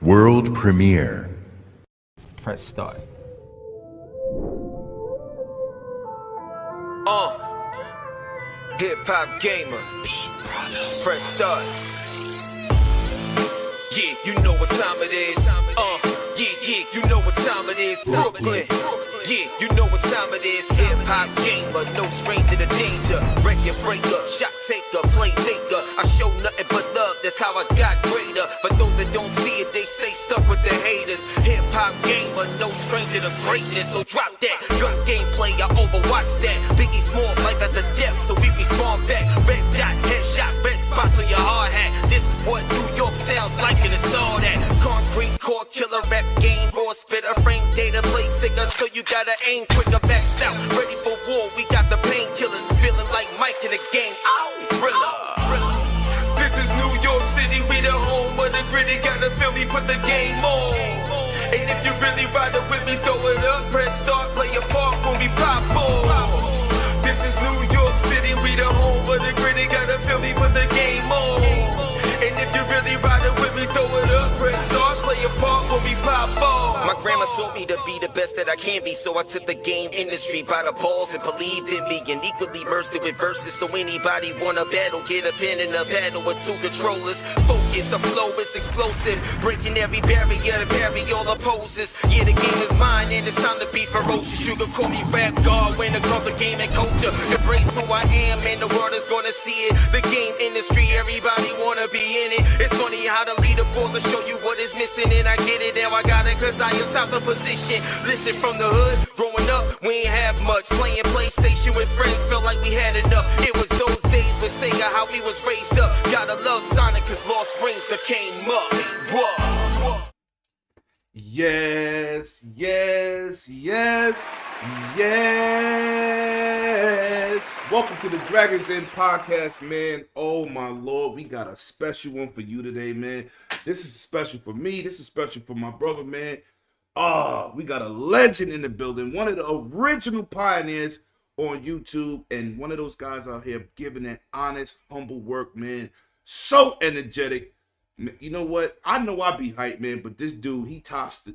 World premiere. Press start. Hip hop gamer. Press start. Yeah, you know what time it is. Yeah, you know what time it is. Brooklyn. Yeah, you know what time it is. Hip hop gamer, no stranger to danger. Record breaker, shot taker, playmaker. I show nothing but love, that's how I got greater. For those that don't see it, they stay stuck with the haters. Hip hop gamer, no stranger to greatness. So drop that gun gameplay, I overwatch that. Biggie Smalls, life at the death, so we respond back. Red dot, headshot, red spots on your hard hat. This is what New York sounds like, and it's all that. Concrete core killer, rap game, raw spitter, frame data, play singer. So you gotta aim quicker, maxed out, ready for war. We got the painkillers, feeling like Mike in the game. Thriller. This is New York City, we the home of the gritty. Gotta feel me, put the game on. And if you really riding with me, throw it up, press start, play your part when we pop on. This is New York City, we the home of the gritty. Gotta feel me, put the game on. And if you really riding with me, throw it up, press start, play your part when we pop on. My grandma taught me to be the best that I can be, so I took the game industry by the balls and believed in me, and equally merged it with verses. So anybody wanna battle, get a pen and a paddle with two controllers. Focus, the flow is explosive, breaking every barrier, parry all opposes. Yeah, the game is mine and it's time to be ferocious. You can call me rap god when it comes to game and culture. Embrace who I am and the world is gonna see it. The game industry, everybody wanna be in it. It's funny how the leaderboards will show you what is missing, and I get it, now I got it, cause I am top the position. Listen, from the hood, growing up, we ain't have much. Playing PlayStation with friends, felt like we had enough. It was those days with Sega, how we was raised up. Gotta love Sonic, cause Lost Rings that came up. Whoa. Yes. Welcome to the Dragons Den podcast, man. Oh my Lord, we got a special one for you today, man. This is special for me. This is special for my brother, man. We got a legend in the building. One of the original pioneers on YouTube, and one of those guys out here giving that honest, humble work, man. So energetic. You know what? I know I be hyped, man, but this dude, he tops the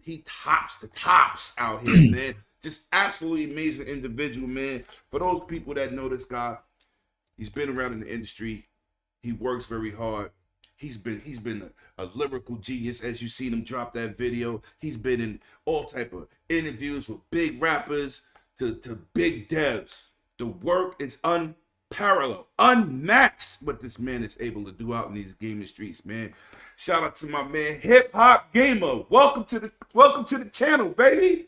tops out here, man. Just absolutely amazing individual, man. For those people that know this guy, he's been around in the industry. He works very hard. He's been a lyrical genius, as you seen him drop that video. He's been in all type of interviews with big rappers to big devs. The work is unparalleled, unmatched what this man is able to do out in these gaming streets, man. Shout out to my man, Hip Hop Gamer. Welcome to the channel, baby.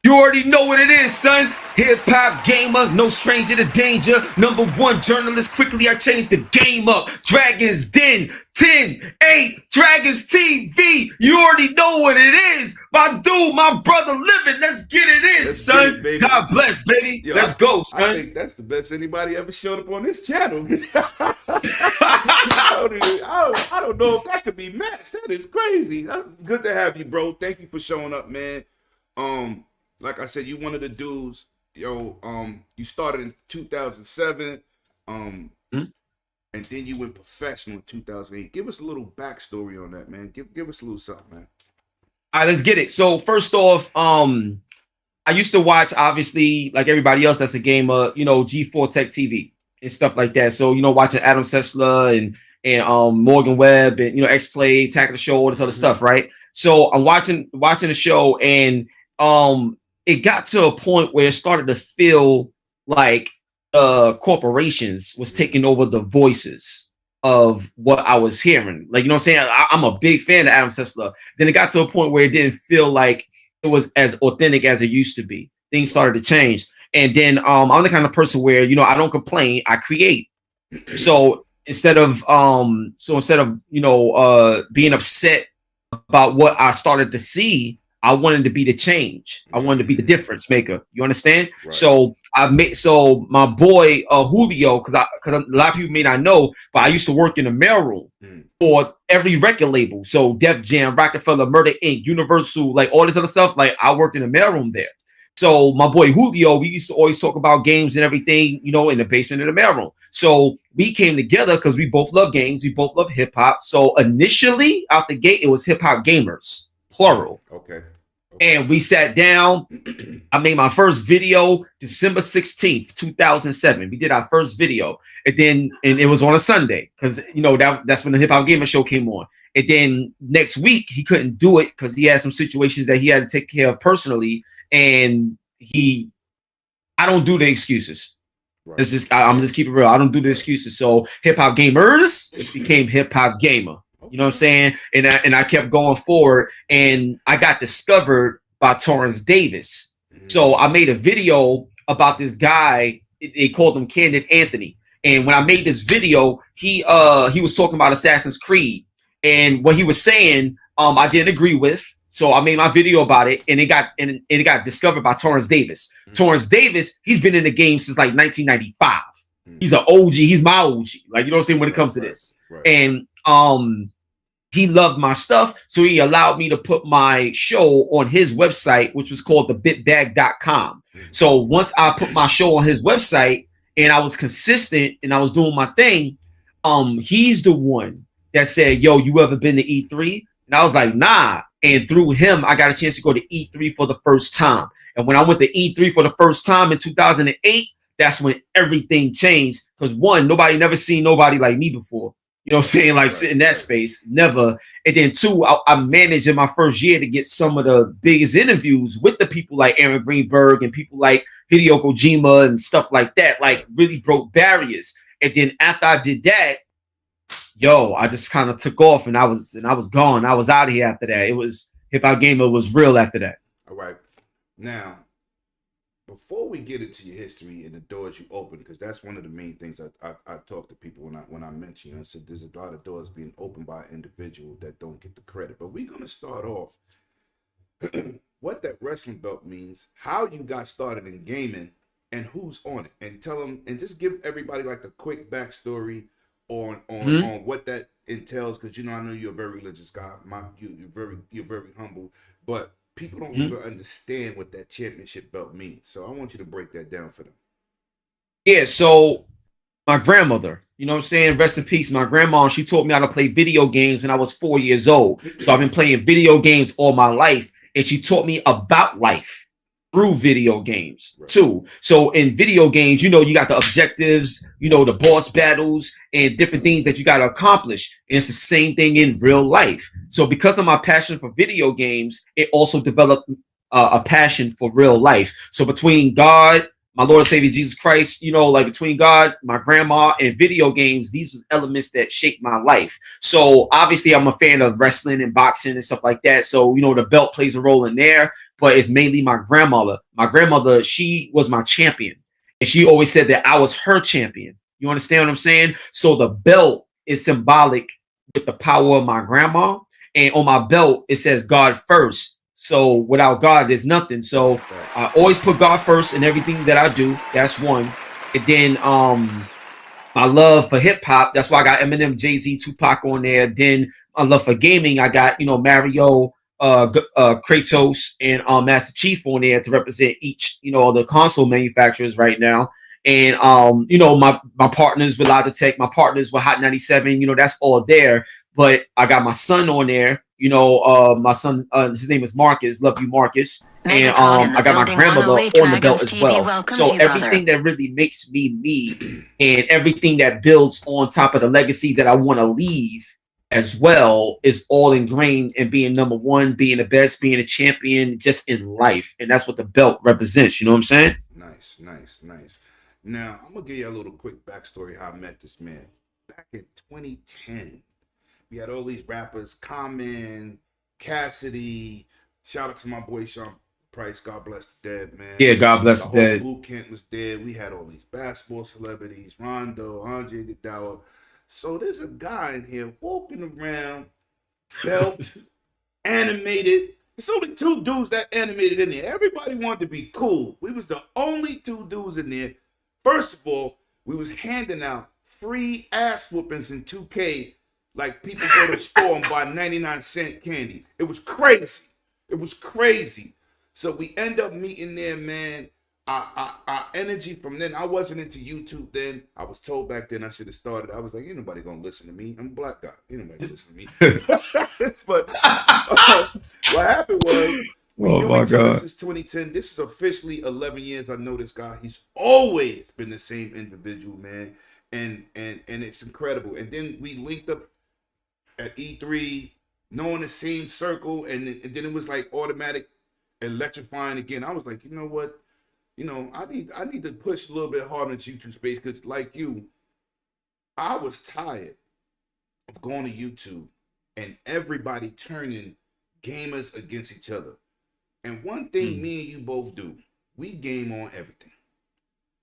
You already know what it is, son. Hip hop gamer, no stranger to danger. Number one journalist, quickly I changed the game up. Dragons Den, 10, 8, Dragons TV. You already know what it is. My dude, my brother living. Let's get it in, son. God bless, baby. Yo, let's go, son. I think that's the best anybody ever showed up on this channel. I don't know if that could be matched. That is crazy. Good to have you, bro. Thank you for showing up, man. Like I said, you one of the dudes, yo. You started in 2007, and then you went professional in 2008. Give us a little backstory on that, man. Give us a little something, man. All right, let's get it. So first off, I used to watch, obviously, like everybody else that's a gamer, G4 Tech TV and stuff like that. So watching Adam Sessler and Morgan Webb and X-Play, Attack of the Show, all this other stuff, right? So I'm watching the show, and it got to a point where it started to feel like corporations was taking over the voices of what I was hearing. Like, what I'm saying? I'm a big fan of Adam Sessler. Then it got to a point where it didn't feel like it was as authentic as it used to be. Things started to change. And then I'm the kind of person where, I don't complain, I create. So instead of being upset about what I started to see, I wanted to be the change. I wanted to be the difference maker. You understand? Right. So my boy Julio, because a lot of people may not know, but I used to work in the mailroom for every record label. So Def Jam, Rockefeller, Murder Inc., Universal, like all this other stuff. Like I worked in the mailroom there. So my boy Julio, we used to always talk about games and everything, you know, in the basement of the mailroom. So we came together because we both love games. We both love hip hop. So initially out the gate, it was hip hop gamers, plural. Okay. And we sat down. I made my first video December 16th, 2007. We did our first video. And it was on a Sunday because, you know, that's when the Hip Hop Gamer Show came on. And then next week, he couldn't do it because he had some situations that he had to take care of personally. And I don't do the excuses. Right. It's just, I'm just keeping it real. I don't do the excuses. So Hip Hop Gamers became Hip Hop Gamer. You know what I'm saying? And I kept going forward, and I got discovered by Torrance Davis. So I made a video about this guy. They called him Candid Anthony. And when I made this video, he was talking about Assassin's Creed, and what he was saying, I didn't agree with. So I made my video about it, and it got discovered by Torrance Davis. Torrance Davis, he's been in the game since like 1995. He's an OG. He's my OG. Like, you know what I'm saying, when it comes to this. Right. And he loved my stuff, so he allowed me to put my show on his website, which was called thebitbag.com. So once I put my show on his website and I was consistent and I was doing my thing, he's the one that said, yo, you ever been to E3? And I was like, nah. And through him, I got a chance to go to E3 for the first time. And when I went to E3 for the first time in 2008, that's when everything changed. Because one, nobody never seen nobody like me before. You know what I'm saying? Like, right, in that space, never. And then two, I managed in my first year to get some of the biggest interviews with the people like Aaron Greenberg and people like Hideo Kojima and stuff like that. Like, really broke barriers. And then after I did that, yo, I just kind of took off, and I was gone. I was out of here after that. It was Hip Hop Gamer was real after that. All right. Now, before we get into your history and the doors you open, because that's one of the main things I talk to people when I mention you. I said there's a lot of doors being opened by an individual that don't get the credit. But we're gonna start off what that wrestling belt means, how you got started in gaming, and who's on it, and tell them, and just give everybody like a quick backstory on what that entails. Because I know you're a very religious guy. You're very humble, but people don't even understand what that championship belt means. So I want you to break that down for them. Yeah, so my grandmother, you know what I'm saying? Rest in peace. My grandma, she taught me how to play video games when I was 4 years old. So I've been playing video games all my life. And she taught me about life through video games too. So in video games, you got the objectives, the boss battles and different things that you got to accomplish. And it's the same thing in real life. So because of my passion for video games, it also developed a passion for real life. So between God, my Lord and Savior Jesus Christ, like between God, my grandma, and video games, these was elements that shaped my life. So obviously I'm a fan of wrestling and boxing and stuff like that. So, the belt plays a role in there, but it's mainly my grandmother. My grandmother, she was my champion, and she always said that I was her champion. You understand what I'm saying? So the belt is symbolic with the power of my grandma, and on my belt, it says God first. So without God, there's nothing. So I always put God first in everything that I do. That's one. And then my love for hip hop. That's why I got Eminem, Jay-Z, Tupac on there. Then my love for gaming. I got, Mario, Kratos, and Master Chief on there to represent each, the console manufacturers right now. And, my partners with LOGITEK, my partners with Hot 97, that's all there. But I got my son on there. My son, his name is Marcus. Love you, Marcus. And I got my grandmother on the belt as well. So everything that really makes me me, and everything that builds on top of the legacy that I want to leave as well, is all ingrained in being number one, being the best, being a champion, just in life. And that's what the belt represents. You know what I'm saying? Nice. Now, I'm going to give you a little quick backstory how I met this man. Back in 2010. We had all these rappers, Common, Cassidy. Shout out to my boy Sean Price. God bless the dead, man. Yeah, God bless the dead. Blue Kent was dead. We had all these basketball celebrities, Rondo, Andre Iguodala. So there's a guy in here walking around, belt, animated. There's only two dudes that animated in there. Everybody wanted to be cool. We was the only two dudes in there. First of all, we was handing out free ass whoopings in 2K. Like people go to the store and buy 99-cent candy. It was crazy. So we end up meeting there, man. Our energy from then, I wasn't into YouTube then. I was told back then I should have started. I was like, ain't nobody gonna listen to me. I'm a black guy. Ain't nobody gonna listen to me. But what happened was, we Oh knew my each other God. since 2010. This is officially 11 years I know this guy. He's always been the same individual, man. And it's incredible. And then we linked up at E3, knowing the same circle, and then it was like automatic electrifying again. I was like, you know what? You know, I need to push a little bit harder into YouTube space, because like you, I was tired of going to YouTube and everybody turning gamers against each other. And one thing me and you both do, we game on everything.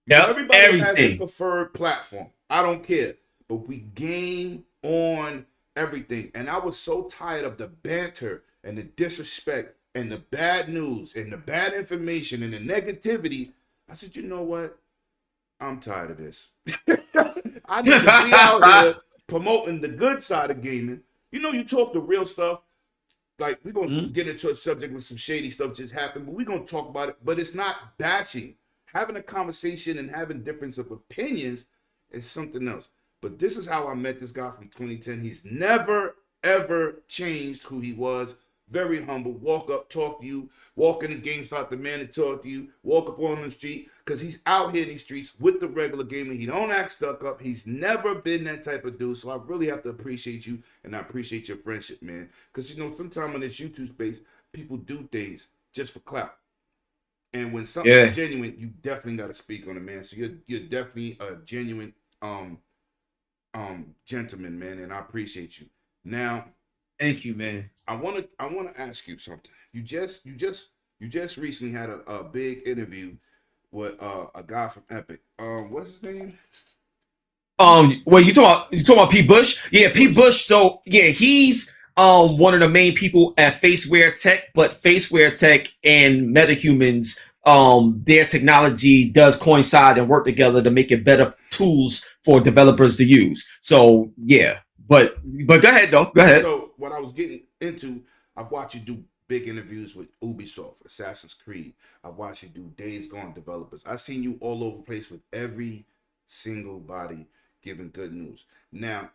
Yeah, Everybody has a everything. preferred platform. I don't care. But we game on everything. And I was so tired of the banter and the disrespect and the bad news and the bad information and the negativity. I said, you know what? I'm tired of this. I need to be out here promoting the good side of gaming. You know, you talk the real stuff. Like, we're going to get into a subject with some shady stuff just happened, but we're going to talk about it. But it's not bashing. Having a conversation and having difference of opinions is something else. But this is how I met this guy from 2010. He's never, ever changed who he was. Very humble. Walk up, talk to you. Walk in the game, start the man to talk to you. Walk up on the street, because he's out here in these streets with the regular gamer. He don't act stuck up. He's never been that type of dude. So I really have to appreciate you, and I appreciate your friendship, man. Because, you know, sometimes in this YouTube space, people do things just for clout. And when something's genuine, you definitely got to speak on it, man. So you're definitely a genuine gentleman, man, and I appreciate you. Now, Thank you, man. I want to ask you something. You just recently had a big interview with a guy from Epic. What's his name? Well, you talking about Pete Bush? Yeah, Pete Bush. So yeah, he's one of the main people at Faceware Tech, but Faceware Tech and MetaHumans, their technology does coincide and work together to make it better tools for developers to use. So yeah, but go ahead though. Go ahead. So what I was getting into, I've watched you do big interviews with Ubisoft, Assassin's Creed. I've watched you do Days Gone developers. I've seen you all over the place with every single body giving good news. Now,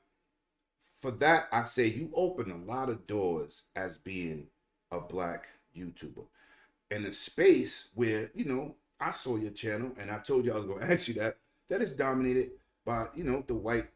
for that, I say you open a lot of doors as being a black YouTuber in a space where, you know, I saw your channel and I told you I was going to ask you that is dominated by, you know, the white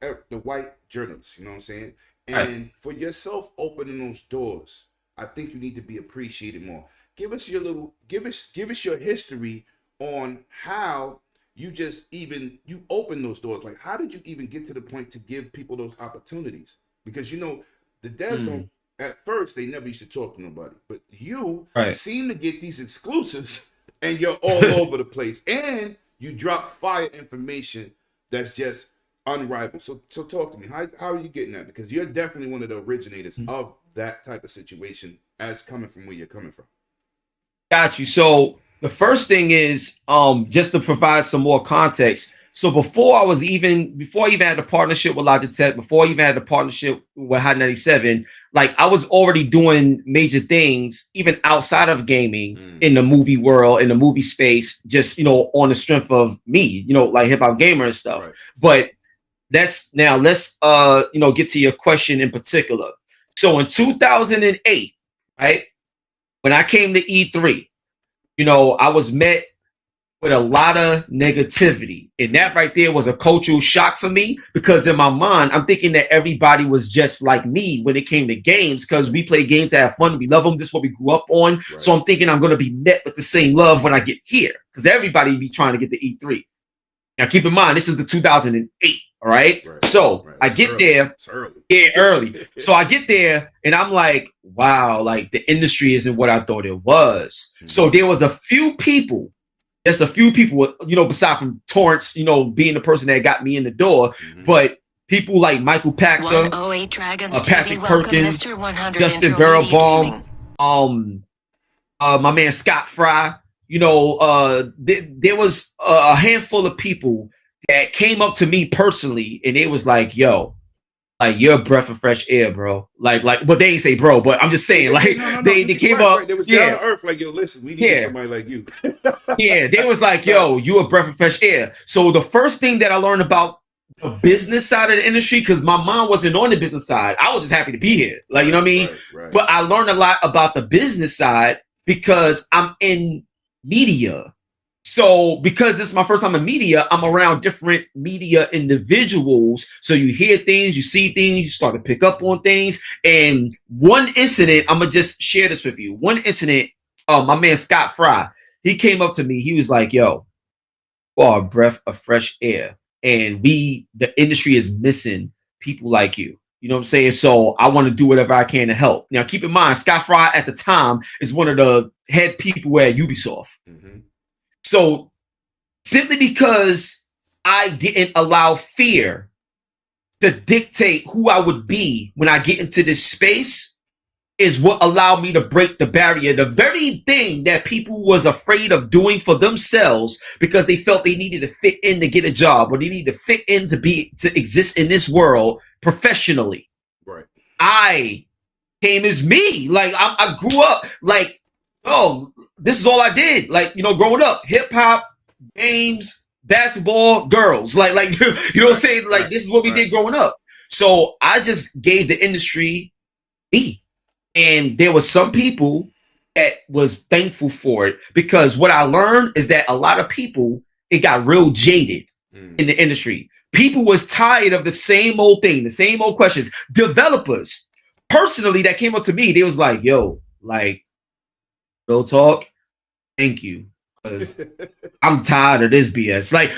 journalists, you know what I'm saying? And for yourself opening those doors, I think you need to be appreciated more. Give us your history on how you open those doors. Like, how did you even get to the point to give people those opportunities? Because, you know, the devs don't, at first, they never used to talk to nobody. But you seem to get these exclusives, and you're all over the place. And you drop fire information that's just unrivaled. So talk to me. How are you getting that? Because you're definitely one of the originators of that type of situation, as coming from where you're coming from. Got you. So the first thing is just to provide some more context. So before I even had a partnership with Logitech, before I even had a partnership with Hot 97, like I was already doing major things even outside of gaming in the movie world, in the movie space, just, you know, on the strength of me, you know, like hip hop gamer and stuff. Right. But let's you know, get to your question in particular. So in 2008, right, when I came to E3, you know, I was met with a lot of negativity. And that right there was a cultural shock for me, because in my mind, I'm thinking that everybody was just like me when it came to games, because we play games to have fun. We love them. This is what we grew up on. Right. So I'm thinking I'm going to be met with the same love when I get here, because everybody be trying to get to E3. Now, keep in mind, this is the 2008. All right. So I get there. It's early. Yeah, early. So I get there and I'm like, wow, like the industry isn't what I thought it was. So there was a few people, just a few people, you know, aside from Torrance, you know, being the person that got me in the door, but people like Michael Pachter, Patrick Perkins, Justin Barrelbaum, my man Scott Fry, you know, there was a handful of people that came up to me personally, and it was like, yo, like, you're a breath of fresh air, bro. Like, but they ain't say bro, but I'm just saying, like, they came up, right. They was down to earth, like, yo, listen, we need somebody like you. Yeah, they was like, yo, you a breath of fresh air. So the first thing that I learned about the business side of the industry, because my mom wasn't on the business side, I was just happy to be here. Like, you know what I mean? Right. But I learned a lot about the business side because I'm in media. So because this is my first time in media, I'm around different media individuals. So you hear things, you see things, you start to pick up on things. And one incident, I'm gonna just share this with you. One incident, my man Scott Fry, he came up to me. He was like, yo, you are a breath of fresh air. And the industry is missing people like you. You know what I'm saying? So I want to do whatever I can to help. Now, keep in mind, Scott Fry at the time is one of the head people at Ubisoft. Mm-hmm. So simply because I didn't allow fear to dictate who I would be when I get into this space is what allowed me to break the barrier. The very thing that people was afraid of doing for themselves because they felt they needed to fit in to get a job or they needed to fit in to exist in this world professionally. Right. I came as me. Like I grew up like, oh, this is all I did. Like, you know, growing up, hip hop, games, basketball, girls. Like you know what I'm saying? Like this is what we did growing up. So I just gave the industry me. And there was some people that was thankful for it because what I learned is that a lot of people, it got real jaded in the industry. People was tired of the same old thing, the same old questions. Developers, personally, that came up to me, they was like, yo, like, real talk, thank you. Because I'm tired of this BS. Like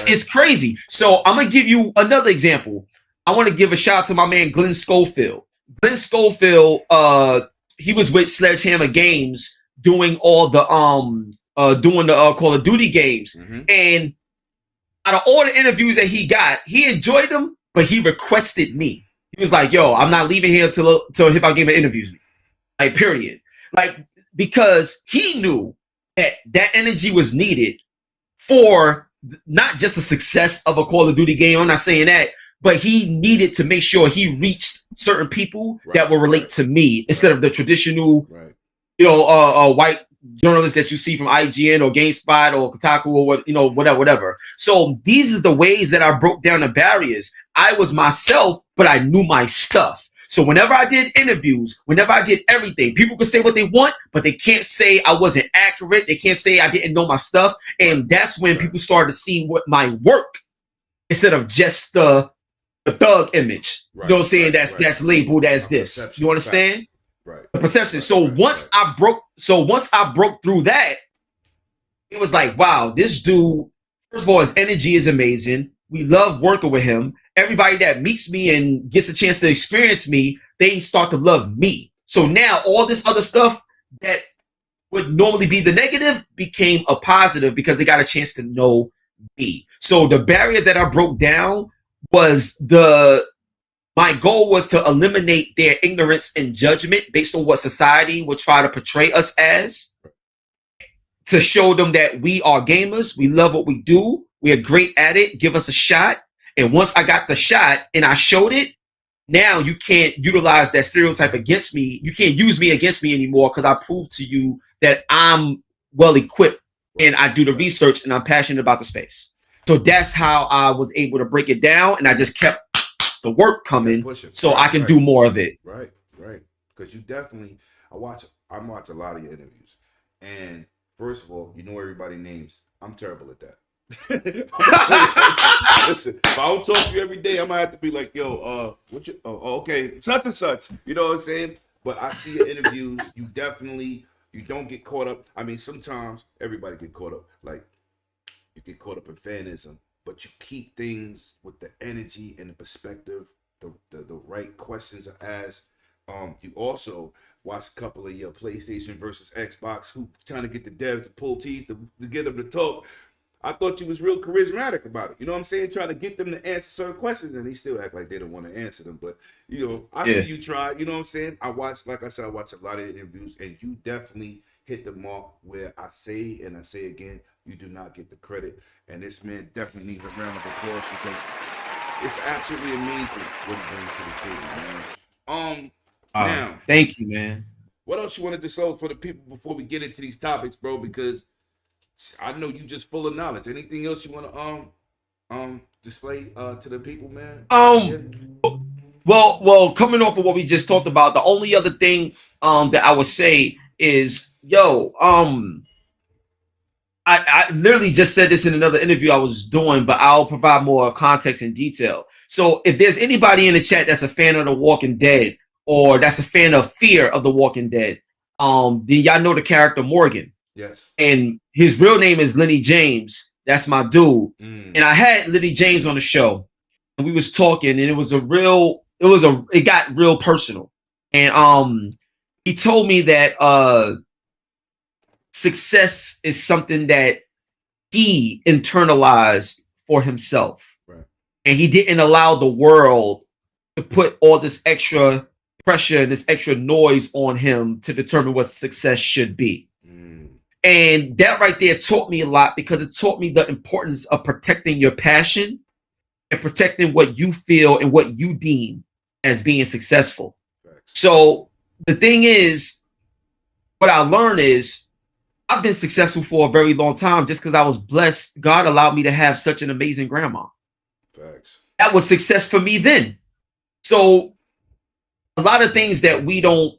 it's crazy. So I'm gonna give you another example. I want to give a shout out to my man Glenn Schofield. Glenn Schofield, he was with Sledgehammer Games doing all the Call of Duty games. Mm-hmm. And out of all the interviews that he got, he enjoyed them, but he requested me. He was like, yo, I'm not leaving here till Hip Hop Gamer interviews me. Like, period. Like, because he knew that energy was needed for not just the success of a Call of Duty game. I'm not saying that, but he needed to make sure he reached certain people that will relate to me instead of the traditional, you know, white journalists that you see from IGN or GameSpot or Kotaku or what, you know, whatever. So these are the ways that I broke down the barriers. I was myself, but I knew my stuff. So whenever I did interviews, whenever I did everything, people could say what they want, but they can't say I wasn't accurate. They can't say I didn't know my stuff. And that's when people started to see what my work instead of just the thug image. You know what I'm saying? That's labeled as this. You understand? Right. The perception. So once I broke through that, it was like, wow, this dude, first of all, his energy is amazing. We love working with him. Everybody that meets me and gets a chance to experience me, they start to love me. So now all this other stuff that would normally be the negative became a positive because they got a chance to know me. So the barrier that I broke down was my goal was to eliminate their ignorance and judgment based on what society would try to portray us as, to show them that we are gamers, we love what we do, we are great at it, give us a shot. And once I got the shot and I showed it, now you can't utilize that stereotype against me. You can't use me against me anymore because I proved to you that I'm well equipped and I do the research and I'm passionate about the space. So that's how I was able to break it down, and I just kept the work coming so I can do more of it. Right. Because you definitely, I watch a lot of your interviews, and first of all, you know everybody's names. I'm terrible at that. Listen, if I don't talk to you every day, I might have to be like, yo, okay, such and such. You know what I'm saying? But I see your interviews. You don't get caught up. I mean, sometimes everybody get caught up. Like, you get caught up in fanism, but you keep things with the energy and the perspective, the right questions are asked. You also watch a couple of your PlayStation versus Xbox, who trying to get the devs to pull teeth to get them to talk. I thought you was real charismatic about it. You know what I'm saying? Trying to get them to answer certain questions, and they still act like they don't want to answer them. But, you know, I see you try. You know what I'm saying? I watch a lot of interviews, and you definitely hit the mark where I say, and I say again, you do not get the credit. And this man definitely needs a round of applause because it's absolutely amazing what he brings to the table, man. Now, Thank you, man. what else you wanted to say for the people before we get into these topics, bro? Because I know you just full of knowledge. Anything else you want to display to the people, man? Well, coming off of what we just talked about, the only other thing that I would say is, I literally just said this in another interview I was doing, but I'll provide more context and detail. So if there's anybody in the chat that's a fan of The Walking Dead or that's a fan of Fear of The Walking Dead, then y'all know the character Morgan. Yes. And his real name is Lenny James. That's my dude. And I had Lenny James on the show, and we was talking, and it got real personal. And he told me that success is something that he internalized for himself. Right. And he didn't allow the world to put all this extra pressure and this extra noise on him to determine what success should be. And that right there taught me a lot, because it taught me the importance of protecting your passion and protecting what you feel and what you deem as being successful. Right. So the thing is, what I learned is I've been successful for a very long time just because I was blessed. God allowed me to have such an amazing grandma. Facts. That was success for me then. So a lot of things that we don't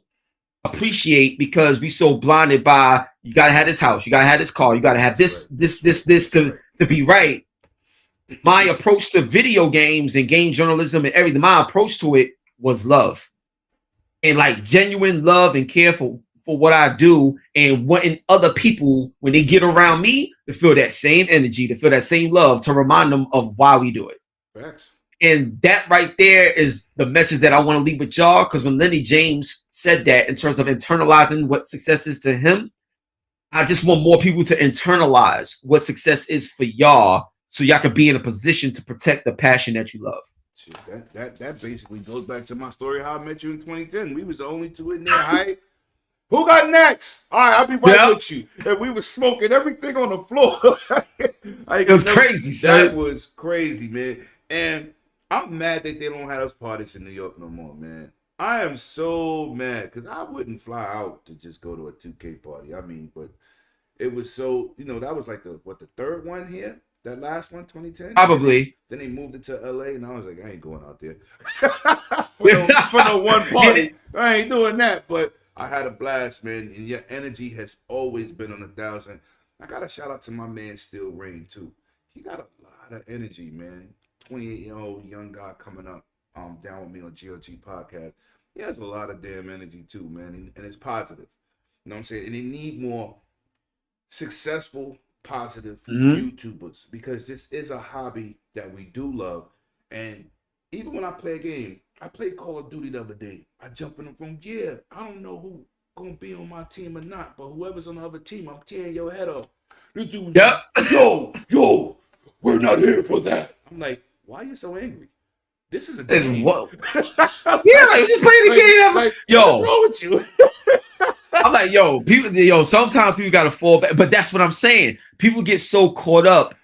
appreciate because we so blinded by, you gotta have this house, you gotta have this car, you gotta have this to be right. My approach to video games and game journalism and everything, my approach to it was love, and like genuine love and care for what I do, and wanting other people, when they get around me, to feel that same energy, to feel that same love, to remind them of why we do it. Facts. And that right there is the message that I want to leave with y'all. Because when Lenny James said that in terms of internalizing what success is to him, I just want more people to internalize what success is for y'all, so y'all can be in a position to protect the passion that you love. Shit, that basically goes back to my story, how I met you in 2010. We was the only two in there, right? Who got next? All right, I'll be right with you. And we was smoking everything on the floor. It was crazy, son. That was crazy, man. And I'm mad that they don't have those parties in New York no more, man. I am so mad, because I wouldn't fly out to just go to a 2K party. I mean, but it was so, that was like the third one here? That last one, 2010? Probably. Then they moved it to LA, and I was like, I ain't going out there. for no one party. I ain't doing that. But I had a blast, man, and your energy has always been on 1,000. I got to shout out to my man, Still Rain, too. He got a lot of energy, man. 28-year-old young guy coming up down with me on GOG podcast. He has a lot of damn energy too, man, and it's positive. You know what I'm saying? And they need more successful, positive YouTubers, because this is a hobby that we do love. And even when I play a game, I played Call of Duty the other day. I jump in the room. Yeah, I don't know who gonna be on my team or not, but whoever's on the other team, I'm tearing your head off. This dude's like, yo, we're not here for that. I'm like, why are you so angry? This is a game. What? Yeah, like, just playing the game. Like, yo, what's wrong with you? I'm like, sometimes people gotta fall back, but that's what I'm saying. People get so caught up,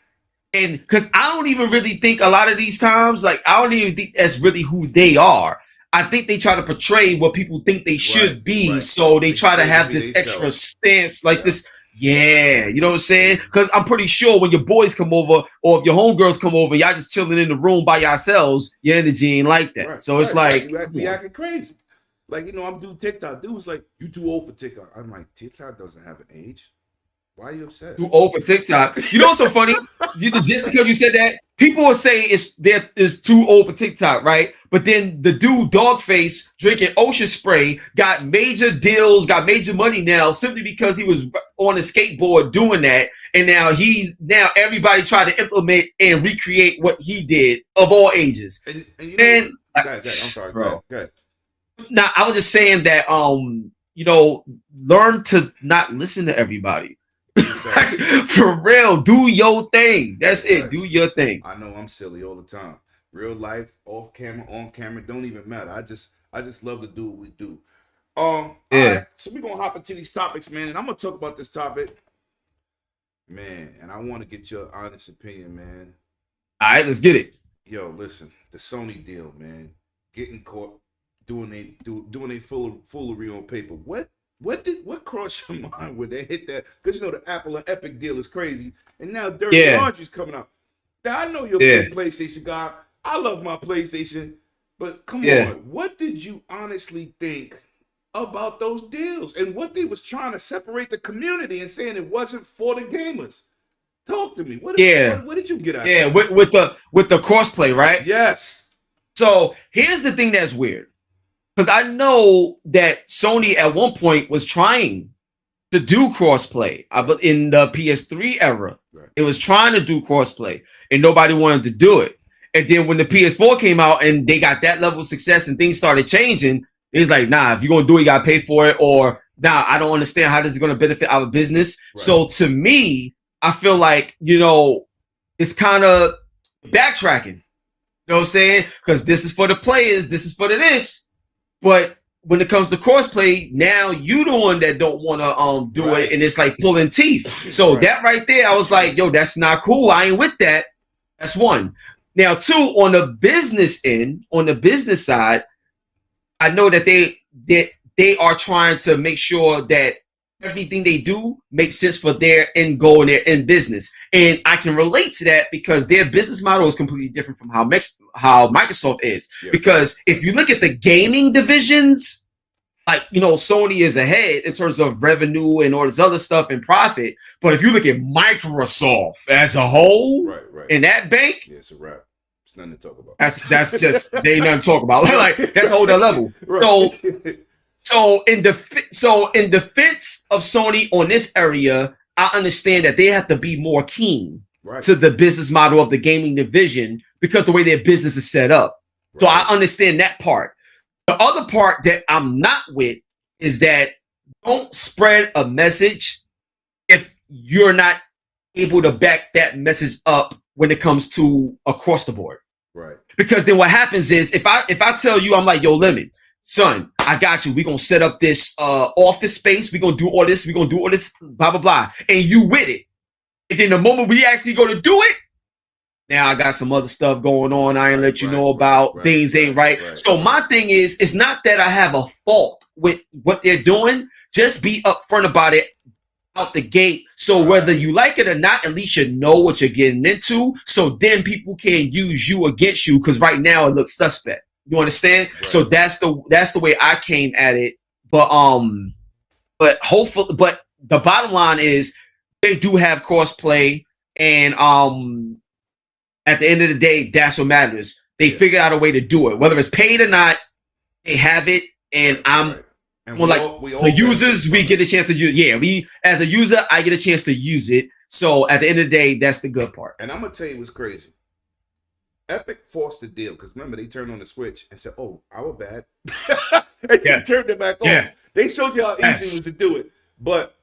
and because I don't even really think a lot of these times, like, I don't even think that's really who they are. I think they try to portray what people think they should be, so they try to have this extra stance, like this. Yeah, you know what I'm saying? Because I'm pretty sure when your boys come over, or if your homegirls come over, y'all just chilling in the room by yourselves, your energy ain't like that. So it's like, we acting crazy. Like, I'm doing TikTok. Dude's like, you too old for TikTok. I'm like, TikTok doesn't have an age. Why are you upset? Too old for TikTok. You know what's so funny? Just because you said that, people will say it's too old for TikTok, right? But then the dude, Dogface, drinking ocean spray, got major deals, got major money now, simply because he was on a skateboard doing that. And now everybody tried to implement and recreate what he did, of all ages. And I'm sorry, go ahead. Now, I was just saying that, learn to not listen to everybody. For real, do your thing. That's it. Do your thing. I know I'm silly all the time. Real life, off camera, on camera, don't even matter. I just love to do what we do. All right, so we're gonna hop into these topics, man, and I'm gonna talk about this topic, man, and I want to get your honest opinion, man. All right, let's get it. Yo, listen, the Sony deal, man, getting caught doing a foolery on paper. What crossed your mind when they hit that? Because you know the Apple and Epic deal is crazy, and now Dirty Yeah, Laundry's coming out. Now I know you're a yeah, big PlayStation guy. I love my PlayStation, but come yeah. on, what did you honestly think about those deals and what they was trying to separate the community and saying it wasn't for the gamers? Talk to me. Yeah, What did you get out yeah, of that? with the crossplay, right? Yes. So here's the thing that's weird, because I know that Sony at one point was trying to do crossplay. But in the PS3 era, Right. it was trying to do crossplay, and nobody wanted to do it. And then when the PS4 came out and they got that level of success and things started changing, it's like, nah, if you're gonna do it, you gotta pay for it, or nah, I don't understand how this is gonna benefit our business. Right. So to me, I feel like, it's kind of backtracking. You know what I'm saying? Because this is for the players, this is for the this. But when it comes to crossplay, now you the one that don't want to do Right. it, and it's like pulling teeth. So Right. that right there, I was like, yo, that's not cool. I ain't with that. That's one. Now, two, on the business end, on the business side, I know that they are trying to make sure that everything they do makes sense for their end goal and their end business. And I can relate to that because their business model is completely different from how Microsoft is. Yeah. Because if you look at the gaming divisions, like, Sony is ahead in terms of revenue and all this other stuff and profit. But if you look at Microsoft as a whole, Right. in that bank, Yeah, it's a wrap. It's nothing to talk about. that's just, they ain't nothing to talk about. Like, that's a whole other level. Right. So in defense of Sony on this area, I understand that they have to be more keen Right. to the business model of the gaming division because the way their business is set up. So I understand that part. The other part that I'm not with is that don't spread a message if you're not able to back that message up when it comes to across the board. Right. Because then what happens is if I tell you, I'm like, yo, Lemon, son, I got you. We're going to set up this office space. We're going to do all this. We're going to do all this, blah, blah, blah. And you with it. And then the moment we actually go to do it, now I got some other stuff going on. I ain't let you know about. Things ain't right. So my thing is, it's not that I have a fault with what they're doing. Just be upfront about it out the gate. So whether you like it or not, at least you know what you're getting into. So then people can't use you against you, because right now it looks suspect. You understand? Right. So that's the way I came at it. But hopefully, but the bottom line is they do have crossplay, and at the end of the day, that's what matters. They figured out a way to do it, whether it's paid or not. They have it, and And well, the users, we get a chance to use. Yeah, we as a user, I get a chance to use it. So at the end of the day, that's the good part. And I'm gonna tell you what's crazy. Epic forced the deal because remember they turned on the switch and said, "Oh, our bad," and they turned it back on. Yeah. They showed you how easy it was to do it. But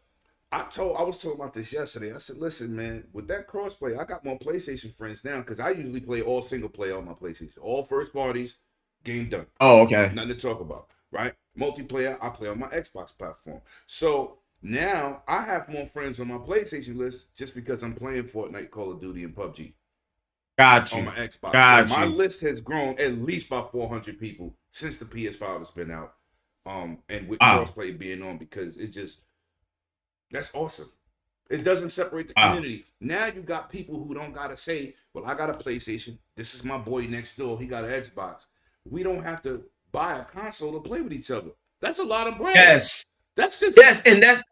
I was talking about this yesterday. I said, "Listen, man, with that crossplay, I got more PlayStation friends now because I usually play all single player on my PlayStation, all first parties, game done. Oh, okay. Nothing to talk about, right? Multiplayer, I play on my Xbox platform. So now I have more friends on my PlayStation list just because I'm playing Fortnite, Call of Duty, and PUBG. Got you. On my Xbox. Got so my you. list has grown at least by 400 people since the PS5 has been out. And with Wow. crossplay being on, because it's just, that's awesome. It doesn't separate the community. Now you got people who don't gotta say, well, I got a PlayStation. This is my boy next door. He got an Xbox. We don't have to buy a console to play with each other. That's a lot of bread. Yes. That's just And that's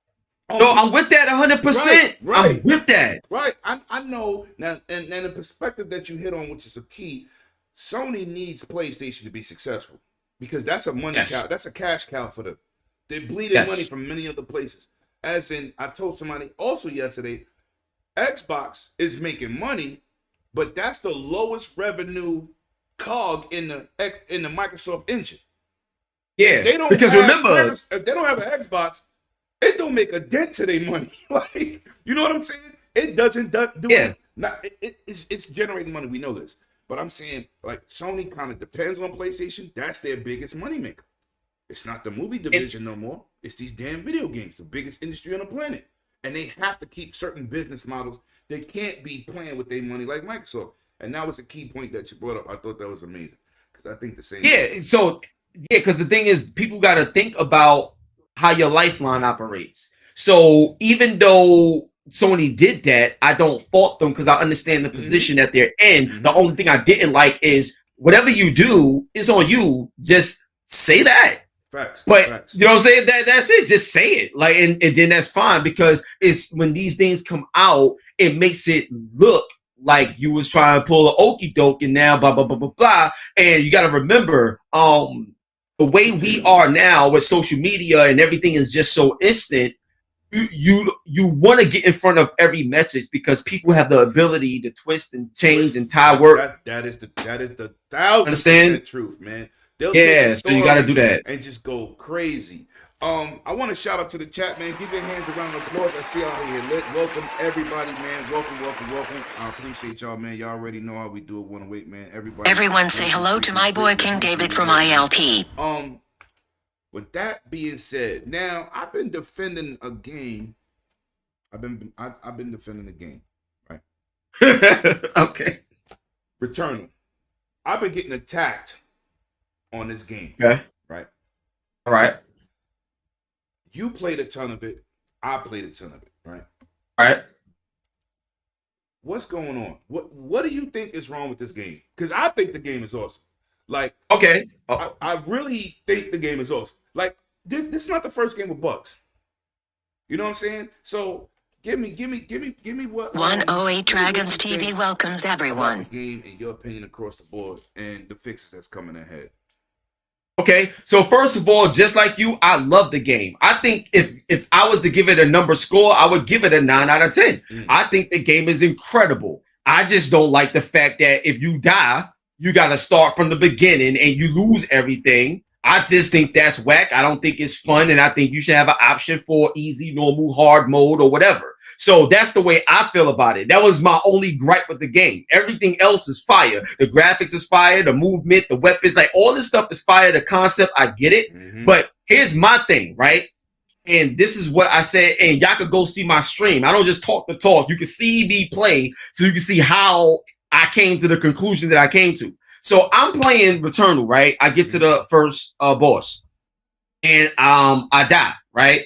no, I'm with that 100%. Right. I'm with that. Right. I know now, and the perspective that you hit on, which is a key, Sony needs PlayStation to be successful because that's a money cow. That's a cash cow for them. They're bleeding money from many other places. As in, I told somebody also yesterday, Xbox is making money, but that's the lowest revenue cog in the Microsoft engine. Yeah. They don't because remember, if they don't have an Xbox, it don't make a dent to their money. Like, you know what I'm saying? It doesn't do it. It's generating money. We know this. But I'm saying, like, Sony kind of depends on PlayStation. That's their biggest moneymaker. It's not the movie division no more. It's these damn video games, the biggest industry on the planet. And they have to keep certain business models. They can't be playing with their money like Microsoft. And that was a key point that you brought up. I thought that was amazing because I think the same. Yeah. So yeah, because the thing is, people got to think about how your lifeline operates. So even though Sony did that, I don't fault them because I understand the position that they're in. The only thing I didn't like is whatever you do is on you. Just say that. Facts. But Facts. you know what I'm saying? That's it. Just say it. Like, and then that's fine, because it's when these things come out, it makes it look like you was trying to pull an okie doke and now blah blah blah blah blah. And you got to remember, the way we are now with social media and everything is just so instant. You want to get in front of every message because people have the ability to twist and change and tie work. That is the 1000% truth, man. They'll yeah, so you got to do that and just go crazy. I want to shout out to the chat, man. Give your hands a round of applause. I see y'all here lit. Welcome everybody, man. Welcome. I appreciate y'all, man. Y'all already know how we do it. Wanna wait, man. Everyone say hello to my boy King David from ILP. With that being said, now I've been defending a game. I've been defending a game, right? Okay. Returnal. I've been getting attacked on this game. Okay. Right. All right. You played a ton of it. I played a ton of it. Right. All right. What's going on? What do you think is wrong with this game? Because I think the game is awesome. Like, okay. I really think the game is awesome. Like, this is not the first game with bugs. You know what I'm saying? So give me what 108 Dragons TV welcomes everyone. The game and your opinion across the board and the fixes that's coming ahead. Okay, so first of all, just like you, I love the game. I think if I was to give it a number score, I would give it a 9 out of 10. I think the game is incredible. I just don't like the fact that if you die, you got to start from the beginning and you lose everything. I just think that's whack. I don't think it's fun, and I think you should have an option for easy, normal, hard mode or whatever. So that's the way I feel about it. That was my only gripe with the game. Everything else is fire. The graphics is fire, the movement, the weapons, like all this stuff is fire. The concept, I get it. But here's my thing, right? And this is what I said, and y'all could go see my stream. I don't just talk the talk. You can see me play, so you can see how I came to the conclusion that I came to. So I'm playing Returnal, right? I get to the first boss, and I die, right?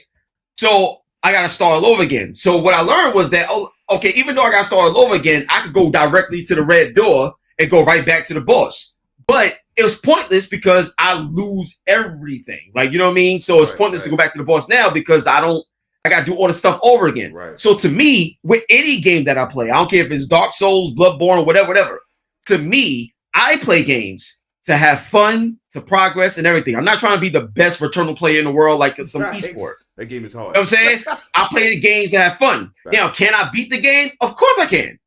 So I got to start all over again. So what I learned was that, oh, okay, even though I got to start all over again, I could go directly to the red door and go right back to the boss. But it was pointless because I lose everything. Like, you know what I mean? So it's pointless to go back to the boss now because I got to do all the stuff over again. Right. So to me, with any game that I play, I don't care if it's Dark Souls, Bloodborne, or whatever. To me, I play games to have fun, to progress, and everything. I'm not trying to be the best Returnal player in the world like some esport. That game is hard. You know what I'm saying? I play the games to have fun. Right. Now, can I beat the game? Of course I can.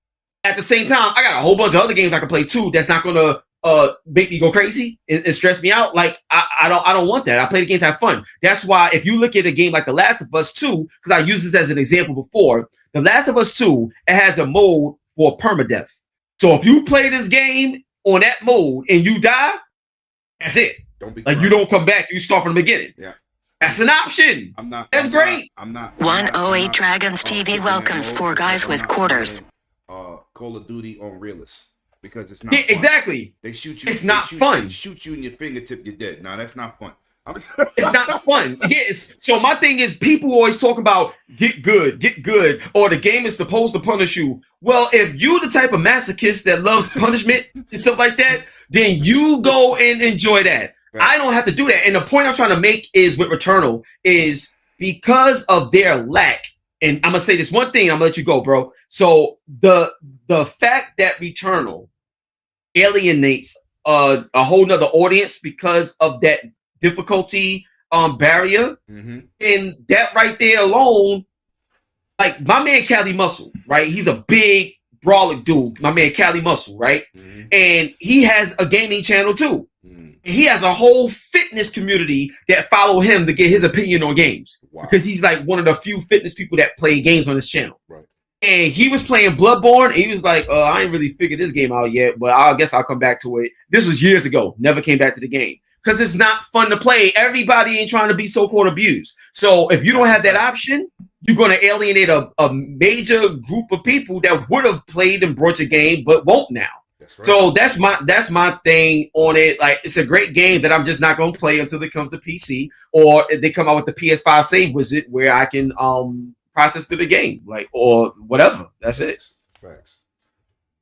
At the same time, I got a whole bunch of other games I can play too that's not going to make me go crazy and stress me out. Like, I don't want that. I play the games to have fun. That's why if you look at a game like The Last of Us 2, because I used this as an example before, The Last of Us 2, it has a mode for permadeath. So if you play this game on that mode and you die, that's it. Don't be like, you don't come back. You start from the beginning. Yeah. That's an option. That's great. I'm not. 108 Dragons TV welcomes 4 guys with quarters. Call of Duty on realist because it's not. Yeah, fun. Exactly. They shoot you. It's not fun. They shoot you in your fingertip. You're dead. No, that's not fun. It's not fun. Yes. So my thing is, people always talk about get good, or the game is supposed to punish you. Well, if you the type of masochist that loves punishment and stuff like that, then you go and enjoy that. Right. I don't have to do that. And the point I'm trying to make is with Returnal is because of their lack. And I'm gonna say this one thing. I'm gonna let you go, bro. So the fact that Returnal alienates a whole nother audience because of that difficulty barrier, and that right there alone, like my man Cali Muscle, right? He's a big brawler dude, my man Cali Muscle, right? And he has a gaming channel too. He has a whole fitness community that follow him to get his opinion on games. Because he's like one of the few fitness people that play games on his channel. Right. And he was playing Bloodborne. And he was like, I ain't really figured this game out yet, but I guess I'll come back to it. This was years ago. Never came back to the game. Because it's not fun to play. Everybody ain't trying to be so-called abused. So if you don't have that option, you're going to alienate a major group of people that would have played and brought your game, but won't now. That's right. So that's my thing on it. Like, it's a great game that I'm just not gonna play until it comes to PC, or if they come out with the PS5 save wizard where I can process through the game, like, or whatever. That's it. Facts.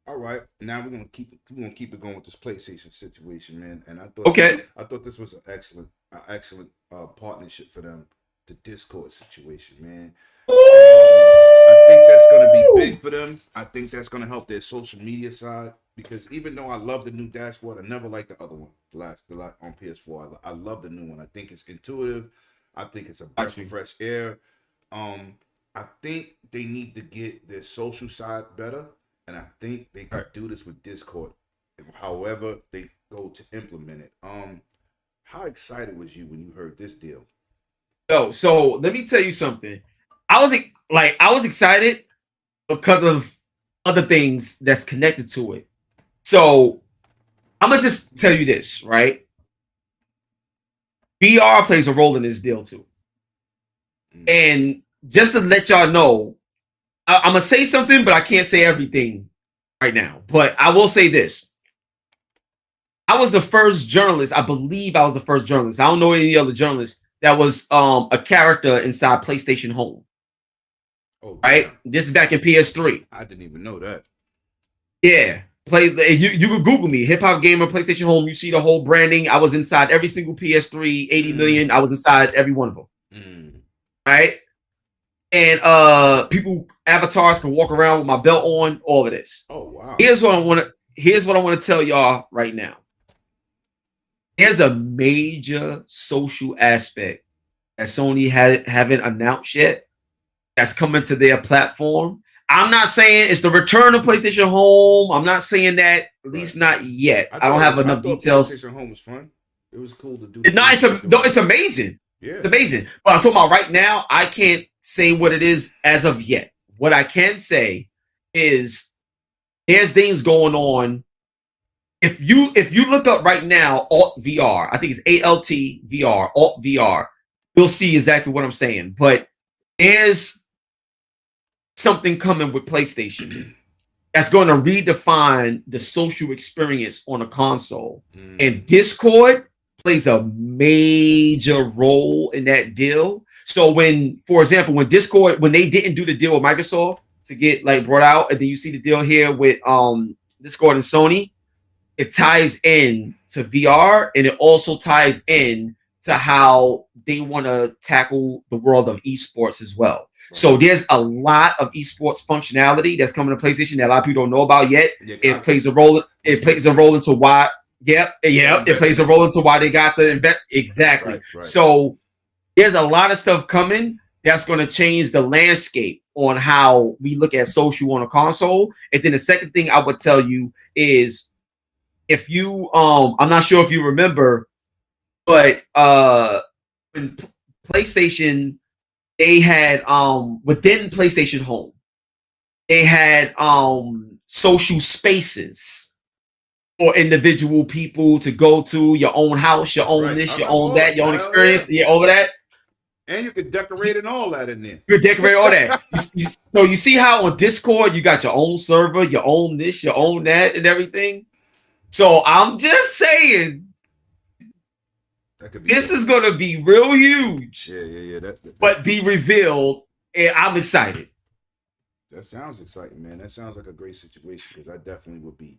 All right, now we're gonna keep it going with this PlayStation situation, man. And I thought this was an excellent partnership for them. The Discord situation, man. I think that's gonna be big for them. I think that's gonna help their social media side, because even though I love the new dashboard, I never liked the other one. The last on PS4, I love the new one. I think it's intuitive. I think it's a breath of fresh air. I think they need to get their social side better. And I think they could do this with Discord, however they go to implement it. How excited was you when you heard this deal? So let me tell you something. I was excited because of other things that's connected to it. So I'm gonna just tell you this, right? VR plays a role in this deal too. And just to let y'all know, I'm gonna say something, but I can't say everything right now. But I will say this: I was the first journalist. I believe I was the first journalist. I don't know any other journalist that was a character inside PlayStation Home. Oh, right. Damn. This is back in PS3. I didn't even know that. Yeah, you could Google me, Hip Hop Gamer, PlayStation Home. You see the whole branding. I was inside every single PS3, 80 million. I was inside every one of them. Right. And people avatars can walk around with my belt on, all of this. Oh wow. Here's what I want to tell y'all right now. There's a major social aspect that Sony haven't announced yet that's coming to their platform. I'm not saying it's the return of PlayStation Home. I'm not saying that, at least not yet. I don't have enough details. PlayStation Home was fun. It was cool to do. No, it's amazing. Yeah. It's amazing. But I'm talking about right now, I can't say what it is as of yet. What I can say is there's things going on. If you look up right now, Alt VR, I think it's ALT VR, Alt VR, you'll see exactly what I'm saying. But there's something coming with PlayStation that's going to redefine the social experience on a console. And Discord plays a major role in that deal. So for example, when they didn't do the deal with Microsoft to get like brought out, and then you see the deal here with Discord and Sony, it ties in to VR, and it also ties in to how they want to tackle the world of esports as well. Right. So there's a lot of esports functionality that's coming to PlayStation that a lot of people don't know about yet. Yeah, it plays a role. It plays a role into why. Yep. It plays a role into why they got the invest. Exactly. Right. So there's a lot of stuff coming that's going to change the landscape on how we look at social on a console. And then the second thing I would tell you is, if you I'm not sure if you remember, but when PlayStation, they had within PlayStation Home, they had social spaces for individual people to go to, your own house, your own this, your own that, your own experience, all of that. And you could decorate and all that in there. You could decorate all that. So you see how on Discord you got your own server, your own this, your own that, and everything. So I'm just saying, this is going to be real huge. Yeah. But be revealed, and I'm excited. That sounds exciting, man. That sounds like a great situation, because I definitely would be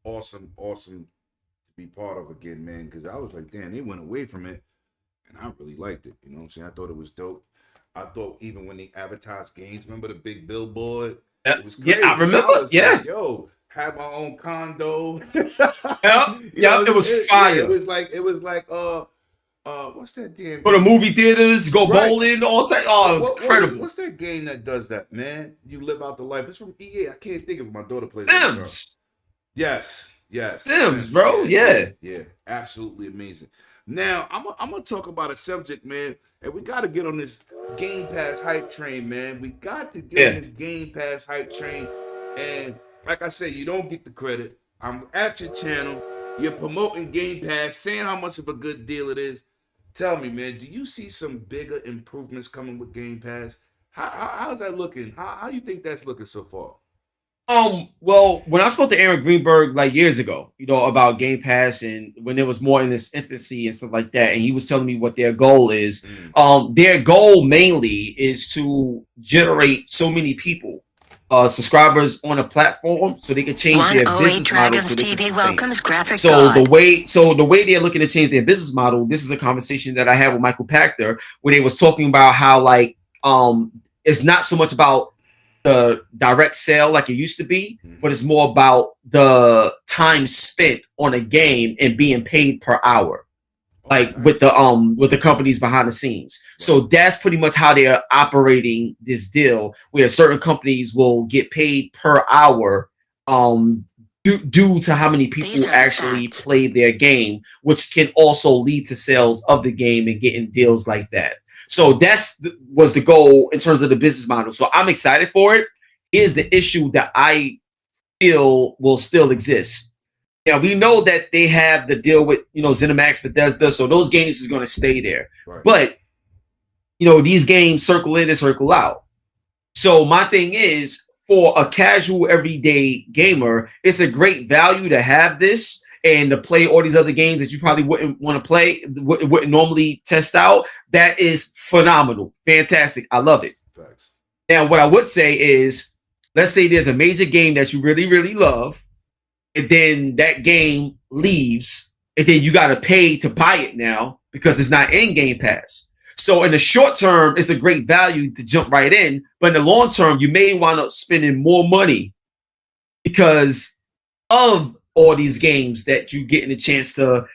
awesome to be part of again, man. Because I was like, damn, they went away from it, and I really liked it. You know what I'm saying? I thought it was dope. I thought even when they advertised games, remember the big billboard? It was crazy. Yeah, I remember. Like, yo, have my own condo. Yep, it was fire. It was like what's that damn? Go to movie theaters, go bowling, all that. Oh, it was incredible. What's that game that does that, man? You live out the life. It's from EA. I can't think of it. My daughter plays Sims. Yes. Sims, bro. Yeah, absolutely amazing. Now I'm gonna talk about a subject, man, and we got to get on this Game Pass hype train, man. We got to get on this Game Pass hype train, and like I said, you don't get the credit. I'm at your channel. You're promoting Game Pass, saying how much of a good deal it is. Tell me, man, do you see some bigger improvements coming with Game Pass? How's that looking? How you think that's looking so far? Well, when I spoke to Aaron Greenberg like years ago, about Game Pass and when it was more in its infancy and stuff like that, and he was telling me what their goal is. Their goal mainly is to generate so many people, subscribers on a platform, so they can change their 108 business model. Dragons So they can TV sustain. welcomes graphic So god. the way they're looking to change their business model, this is a conversation that I had with Michael Pachter, where they was talking about how like it's not so much about the direct sale like it used to be, but it's more about the time spent on a game and being paid per hour, like with the companies behind the scenes. So that's pretty much how they're operating this deal, where certain companies will get paid per hour due to how many people actually play their game, which can also lead to sales of the game and getting deals like that. So was the goal in terms of the business model. So I'm excited for it. Here's the issue that I feel will still exist. Now, we know that they have the deal with, ZeniMax, Bethesda, so those games is going to stay there. Right. But, these games circle in and circle out. So my thing is, for a casual everyday gamer, it's a great value to have this and to play all these other games that you probably wouldn't want to play, wouldn't normally test out. That is phenomenal. Fantastic. I love it. Thanks. Now, what I would say is, let's say there's a major game that you really, really love, and then that game leaves, and then you got to pay to buy it now because it's not in Game Pass. So in the short term, it's a great value to jump right in, but in the long term, you may wind up spending more money because of all these games that you getting a chance to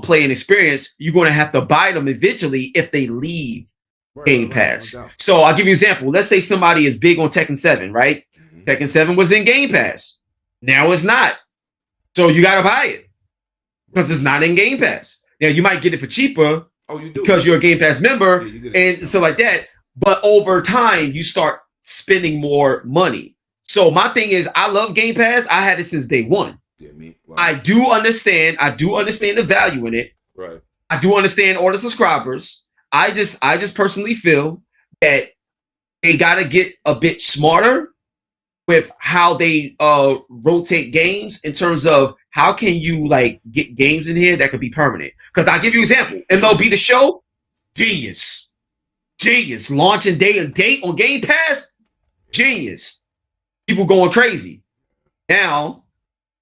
play and experience. You're going to have to buy them eventually if they leave Game Pass. So I'll give you an example. Let's say somebody is big on Tekken 7, right? Tekken 7 was in Game Pass. Now it's not. So you got to buy it because it's not in Game Pass. Now you might get it for cheaper because you're a Game Pass member and stuff like that. But over time, you start spending more money. So my thing is, I love Game Pass. I had it since day one. Yeah, wow. I do understand the value in it. Right. I do understand all the subscribers. I just personally feel that they got to get a bit smarter with how they rotate games in terms of how can you like get games in here that could be permanent. Because I'll give you an example. MLB The Show, genius. Launching day and date on Game Pass, genius. People going crazy. Now,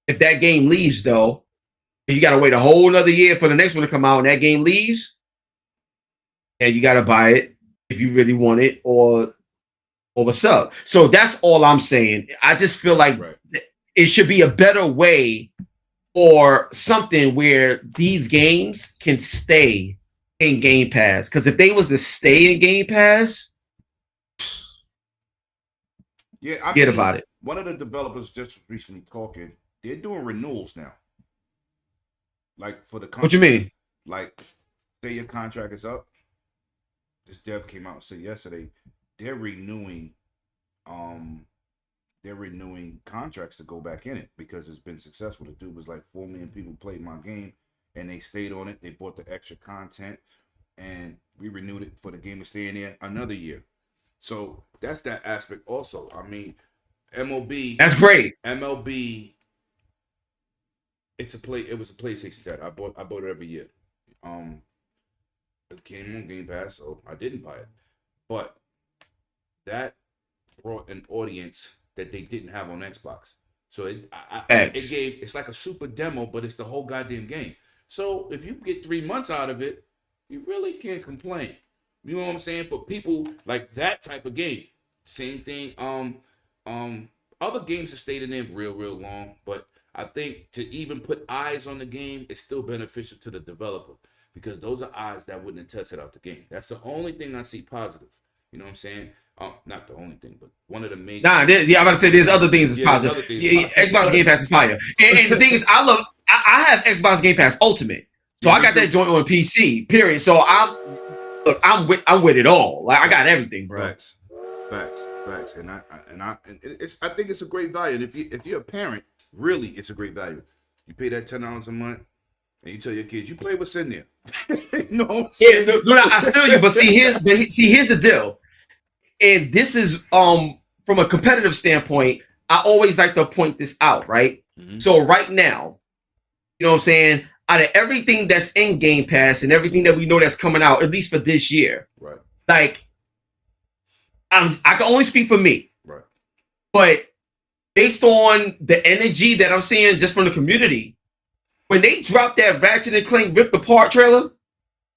if that game leaves though, and you got to wait a whole nother year for the next one to come out and that game leaves, and you got to buy it if you really want it or what's up. So that's all I'm saying. I just feel like it should be a better way or something where these games can stay in Game Pass. Because if they was to stay in Game Pass, forget about it. One of the developers just recently talking, they're doing renewals now. Like for the contract. What you mean? Like, say your contract is up. This dev came out and said yesterday they're renewing contracts to go back in it because it's been successful. The dude was like 4 million people played my game and they stayed on it. They bought the extra content and we renewed it for the game to stay in there another year. So that's that aspect also. I mean, MLB. That's great. MLB. It was a PlayStation title. I bought it every year. It came on Game Pass, so I didn't buy it. But that brought an audience that they didn't have on Xbox. So it's like a super demo, but it's the whole goddamn game. So if you get 3 months out of it, you really can't complain. You know what I'm saying? For people like that type of game, same thing. Other games have stayed in there real long, but I think to even put eyes on the game is still beneficial to the developer because those are eyes that wouldn't have tested out the game. That's the only thing I see positive. You know what I'm saying? Not the only thing, but one of the main. I'm about to say there's other things that's positive. Xbox Game Pass is fire, and the thing is, I have Xbox Game Pass Ultimate, so I got that joint on PC. Period. So I'm with it all. Like I got everything, bro. Facts. And I think it's a great value. And if you're a parent, really, it's a great value. You pay that $10 a month, and you tell your kids, you play what's in there. No, I feel you, but here's the deal. And this is from a competitive standpoint, I always like to point this out, right? So right now, you know what I'm saying? Out of everything that's in Game Pass and everything that we know that's coming out, at least for this year, right? Like, I can only speak for me, Right? but based on the energy that I'm seeing just from the community, when they dropped that Ratchet and Clank Rift Apart trailer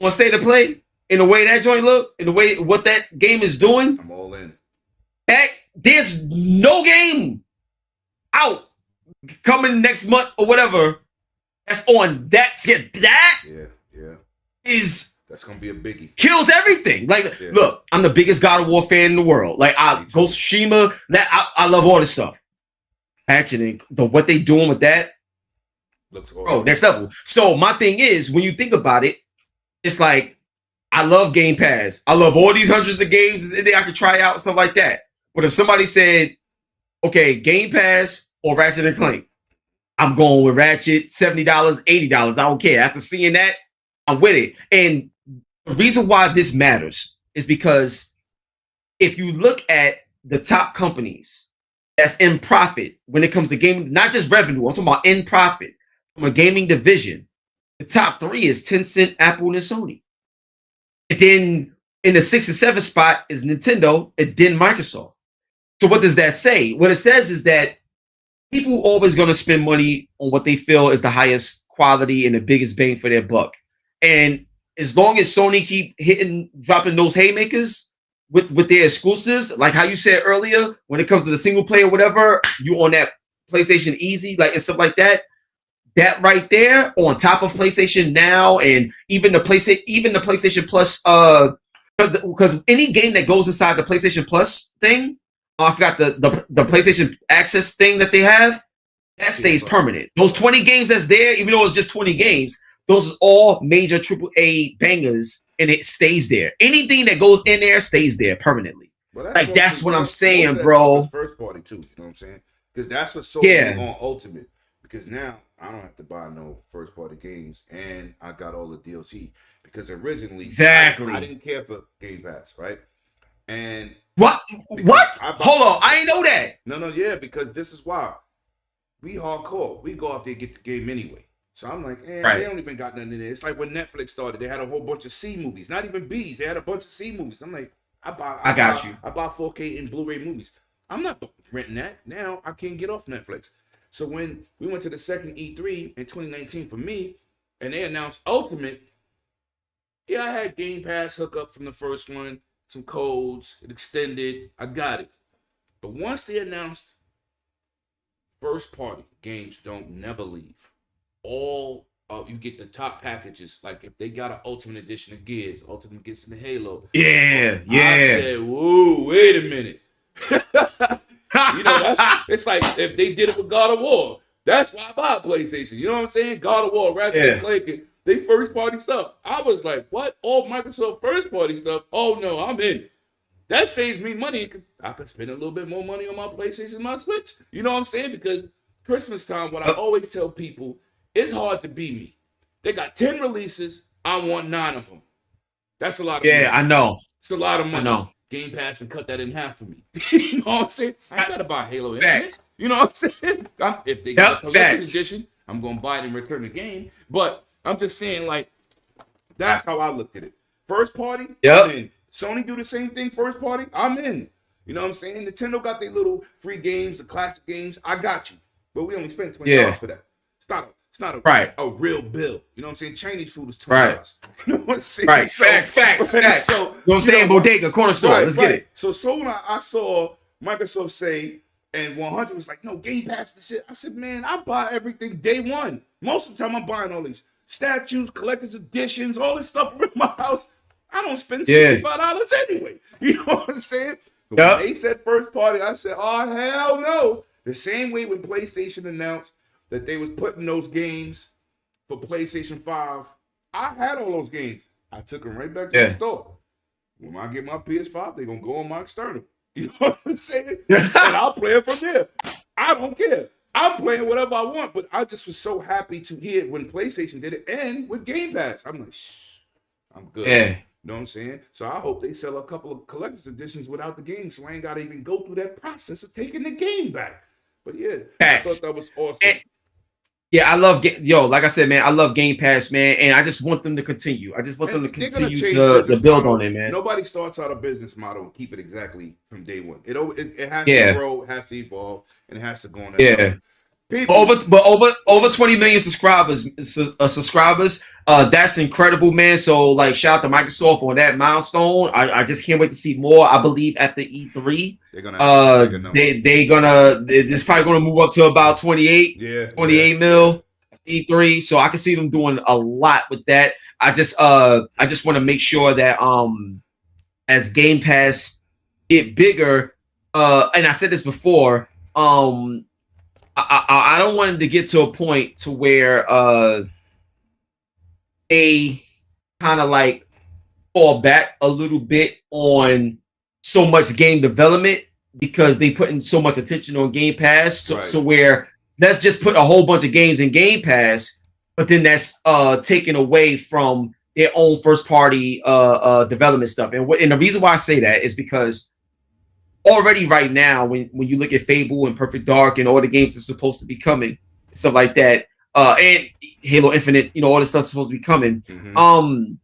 on State of Play, in the way that joint look, in the way what that game is doing, I'm all in. that there's no game out coming next month or whatever that's on that. That is that's gonna be a biggie. Kills everything. Like, look, I'm the biggest God of War fan in the world. Like, Ghost of Tsushima, I love all this stuff. Actually, what they doing with that looks next level. So my thing is, when you think about it, it's like, I love Game Pass. I love all these hundreds of games that I could try out, stuff like that. But if somebody said, okay, Game Pass or Ratchet and Clank, I'm going with Ratchet, $70, $80. I don't care. After seeing that, I'm with it. And the reason why this matters is because if you look at the top companies that's in profit when it comes to gaming, not just revenue, I'm talking about in profit from a gaming division, the top three is Tencent, Apple, and Sony. And then in the 6 and 7 spot is Nintendo, and then Microsoft. So what does that say? What it says is that people always going to spend money on what they feel is the highest quality and the biggest bang for their buck. And as long as Sony keep dropping those haymakers with their exclusives, like how you said earlier, when it comes to the single player, whatever, you on that PlayStation Easy, like and stuff like that. That right there, on top of PlayStation Now and even the PlayStation Plus, because any game that goes inside the PlayStation Plus thing, I forgot the PlayStation Access thing that they have, that stays permanent. Those 20 games that's there, even though it's just 20 games, those are all major AAA bangers, and it stays there. Anything that goes in there stays there permanently. Like, that's what I'm saying, bro. First party too, you know what I'm saying? Because that's what sold me on Ultimate. Because now I don't have to buy no first party games, and I got all the DLC. Because originally, I didn't care for Game Pass, right? And what? Hold on, I ain't know that. No, because this is why we hardcore. We go out there and get the game anyway. So I'm like, they don't even got nothing in there. It's like when Netflix started, they had a whole bunch of C movies, not even B's. They had a bunch of C movies. I'm like, I buy 4K and Blu-ray movies. I'm not renting that. Now I can't get off Netflix. So when we went to the second E3 in 2019 for me, and they announced Ultimate, I had Game Pass hookup from the first one, some codes, it extended, I got it. But once they announced first party games don't never leave. All you get the top packages. Like if they got an Ultimate Edition of Gears, Ultimate gets in the Halo. I said, whoa, wait a minute. It's like if they did it with God of War. That's why I buy a PlayStation. You know what I'm saying? God of War, Ratchet and Clank, they first party stuff. I was like, what? All Microsoft first party stuff? Oh no, I'm in. That saves me money. I could spend a little bit more money on my PlayStation, my Switch. You know what I'm saying? Because Christmas time, what I always tell people, it's hard to be me. They got 10 releases. I want 9 of them. That's a lot of money. I know. It's a lot of money. I know. Game Pass and cut that in half for me. You know what I'm saying? I ain't gotta buy Halo. You know what I'm saying? If they got a collector's edition, I'm gonna buy it and return the game. But I'm just saying, like, that's how I looked at it. First party, I'm in. Sony do the same thing. First party, I'm in. You know what I'm saying? Nintendo got their little free games, the classic games. I got you. But we only spent $20 for that. It's not a real bill. You know what I'm saying? Chinese food is $20. You know what I'm saying? Right. Facts. So, you know what I'm saying? Bodega, corner store. Let's get it. So when I saw Microsoft say, and 100 was like, no, Game Pass the shit. I said, man, I buy everything day one. Most of the time I'm buying all these statues, collector's editions, all this stuff in my house. I don't spend $65 anyway. You know what I'm saying? When they said first party, I said, oh, hell no. The same way when PlayStation announced that they was putting those games for PlayStation 5, I had all those games. I took them right back to the store. When I get my PS5, they're going to go on my external. You know what I'm saying? And I'll play it from there. I don't care. I'm playing whatever I want, but I just was so happy to hear when PlayStation did it and with Game Pass. I'm like, I'm good. You know what I'm saying? So I hope they sell a couple of collector's editions without the game so I ain't got to even go through that process of taking the game back. But yeah, I Facts. thought that was awesome. Yeah, I love like I said, man, I love Game Pass, man, and I just want them to continue. I just want them to continue to build on it, man. Nobody starts out a business model and keep it exactly from day one. It has to grow, it has to evolve, and it has to go on that. Yeah. Over 20 million subscribers. That's incredible, man. So like, shout out to Microsoft on that milestone. I just can't wait to see more. I believe after E3, it's probably gonna move up to about 28 mil E3. So I can see them doing a lot with that. I just want to make sure that as Game Pass get bigger, and I said this before, I don't want it to get to a point to where they kind of like fall back a little bit on so much game development because they put in so much attention on Game Pass. So where let's just put a whole bunch of games in Game Pass, but then that's taken away from their own first party development stuff. And the reason why I say that is because already right now, when you look at Fable and Perfect Dark and all the games that's supposed to be coming, stuff like that, and Halo Infinite, all this stuff's supposed to be coming. Mm-hmm.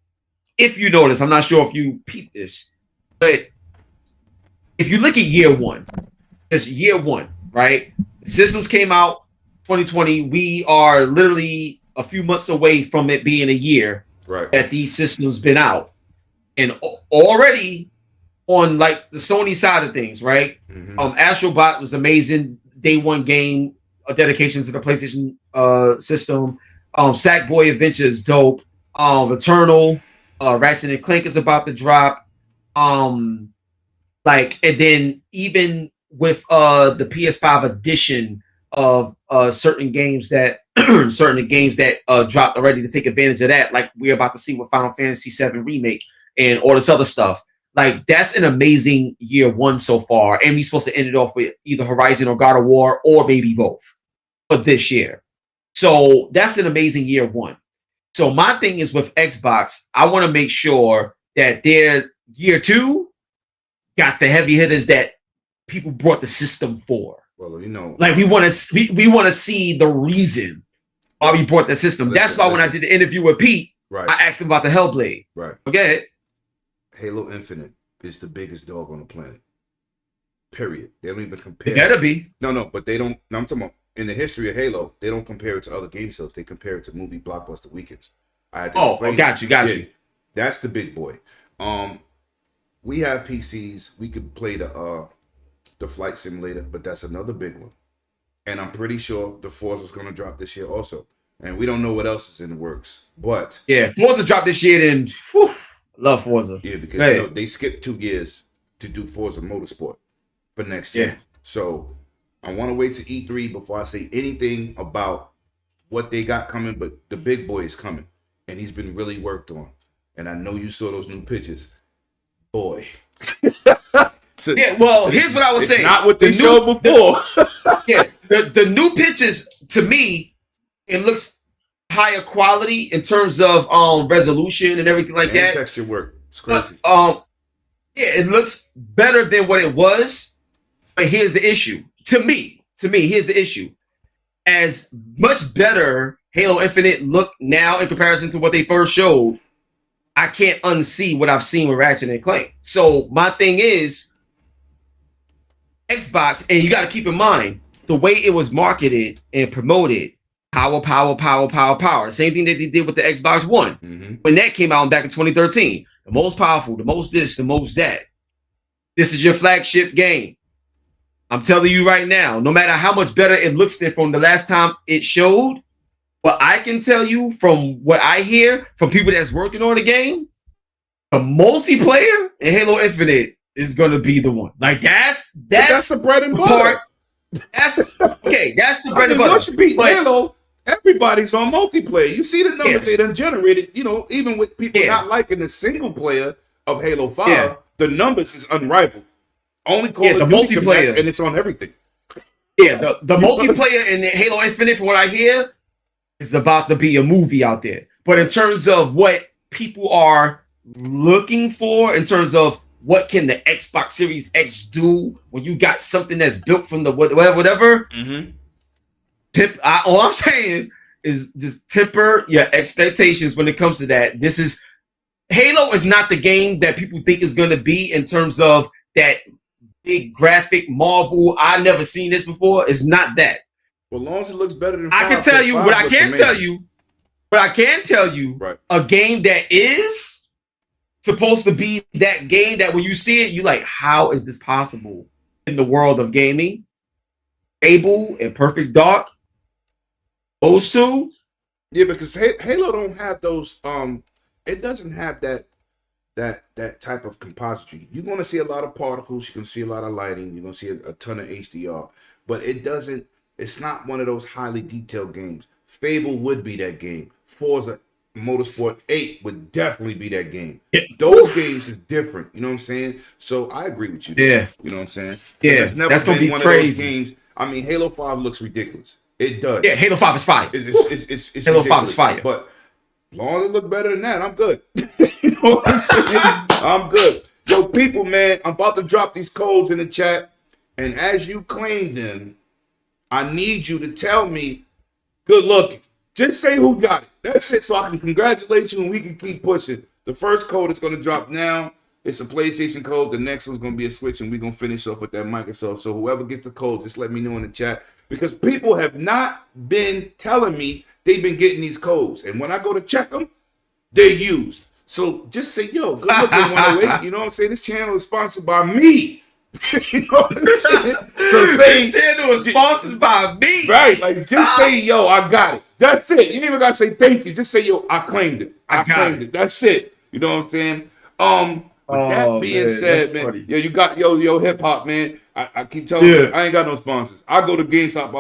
If you notice, I'm not sure if you peeped this, but if you look at year one, right? The systems came out 2020. We are literally a few months away from it being a year that these systems been out, and already on like the Sony side of things, right? Mm-hmm. Astrobot was amazing. Day one game, a dedication to the PlayStation system. Sackboy Adventure is dope. Returnal, Ratchet and Clank is about to drop. And then even with the PS5 edition of certain games that dropped already to take advantage of that, like we're about to see with Final Fantasy VII Remake and all this other stuff. Like, that's an amazing year one so far. And we're supposed to end it off with either Horizon or God of War or maybe both for this year. So that's an amazing year one. So my thing is with Xbox, I want to make sure that their year two got the heavy hitters that people brought the system for. Well, like we want to see the reason why we brought the system. That's why when I did the interview with Pete, I asked him about the Hellblade. Right. Okay. Halo Infinite is the biggest dog on the planet. Period. They don't even compare. It better be. No, but they don't. No, I'm talking about in the history of Halo, they don't compare it to other game sales. They compare it to movie blockbuster weekends. Got you. That's the big boy. We have PCs. We could play the flight simulator, but that's another big one. And I'm pretty sure the Forza's going to drop this year also. And we don't know what else is in the works. But yeah, Forza dropped this year, then love Forza. Yeah, because they skipped 2 years to do Forza Motorsport for next year. Yeah. So I want to wait to E3 before I say anything about what they got coming, but the big boy is coming. And he's been really worked on. And I know you saw those new pictures. Boy. So, yeah, well, here's what I was saying. Not what they showed before. The new pictures, to me, it looks higher quality in terms of resolution and everything like that. Texture work. It's crazy. It looks better than what it was. But here's the issue. To me, here's the issue. As much better Halo Infinite look now in comparison to what they first showed, I can't unsee what I've seen with Ratchet and Clank. So my thing is, Xbox, and you got to keep in mind the way it was marketed and promoted. Power. Same thing that they did with the Xbox One. Mm-hmm. When that came out back in 2013. The most powerful, the most this, the most that. This is your flagship game. I'm telling you right now, no matter how much better it looks than from the last time it showed, but I can tell you from what I hear from people that's working on the game, the multiplayer in Halo Infinite is going to be the one. Like, that's the bread and butter. That's the bread and butter. Once you beat Halo, everybody's on multiplayer. You see the numbers they done generated. Even with people not liking the single player of Halo 5, the numbers is unrivaled. Only Call of Duty multiplayer, and it's on everything. Yeah, the multiplayer in Halo Infinite, from what I hear, is about to be a movie out there. But in terms of what people are looking for, in terms of what can the Xbox Series X do when you got something that's built from the whatever. All I'm saying is just temper your expectations when it comes to that. This is Halo is not the game that people think is going to be in terms of that big graphic Marvel. I never seen this before. It's not that. Well, as long as it looks better than I can tell you what I can tell you. But I can tell you, right, a game that is supposed to be that game that when you see it, you like, how is this possible in the world of gaming? Fable and Perfect Dark, those two. Yeah, because Halo don't have those. It doesn't have that type of compositry. You're going to see a lot of particles. You're going to see a lot of lighting. You're going to see a ton of HDR. But it doesn't. It's not one of those highly detailed games. Fable would be that game. Forza Motorsport 8 would definitely be that game. Yeah. Those games is different. You know what I'm saying? So I agree with you. Yeah. You know what I'm saying? Yeah. That's going to be one crazy. Of those games. I mean, Halo 5 looks ridiculous. It does. Yeah, Halo 5 is fire. It's Halo 5 is fire. But as long as it look better than that, I'm good. You know what I'm saying? I'm good. Yo, people, man, I'm about to drop these codes in the chat. And as you claim them, I need you to tell me, good looking. Just say who got it. That's it, so I can congratulate you and we can keep pushing. The first code is going to drop now. It's a PlayStation code. The next one's going to be a Switch, and we're going to finish off with that Microsoft. So whoever gets the code, just let me know in the chat. Because people have not been telling me they've been getting these codes. And when I go to check them, they're used. So just say, yo, good looking 108. You know what I'm saying? This channel is sponsored by me. You know what I'm saying? So say this channel is sponsored by me. Right. Like just say, yo, I got it. That's it. You ain't even gotta say thank you. Just say, yo, I claimed it. I claimed it. That's it. You know what I'm saying? With that being said, man, funny. Yo, you got yo hip hop, man. I keep telling you, I ain't got no sponsors. I go to GameStop,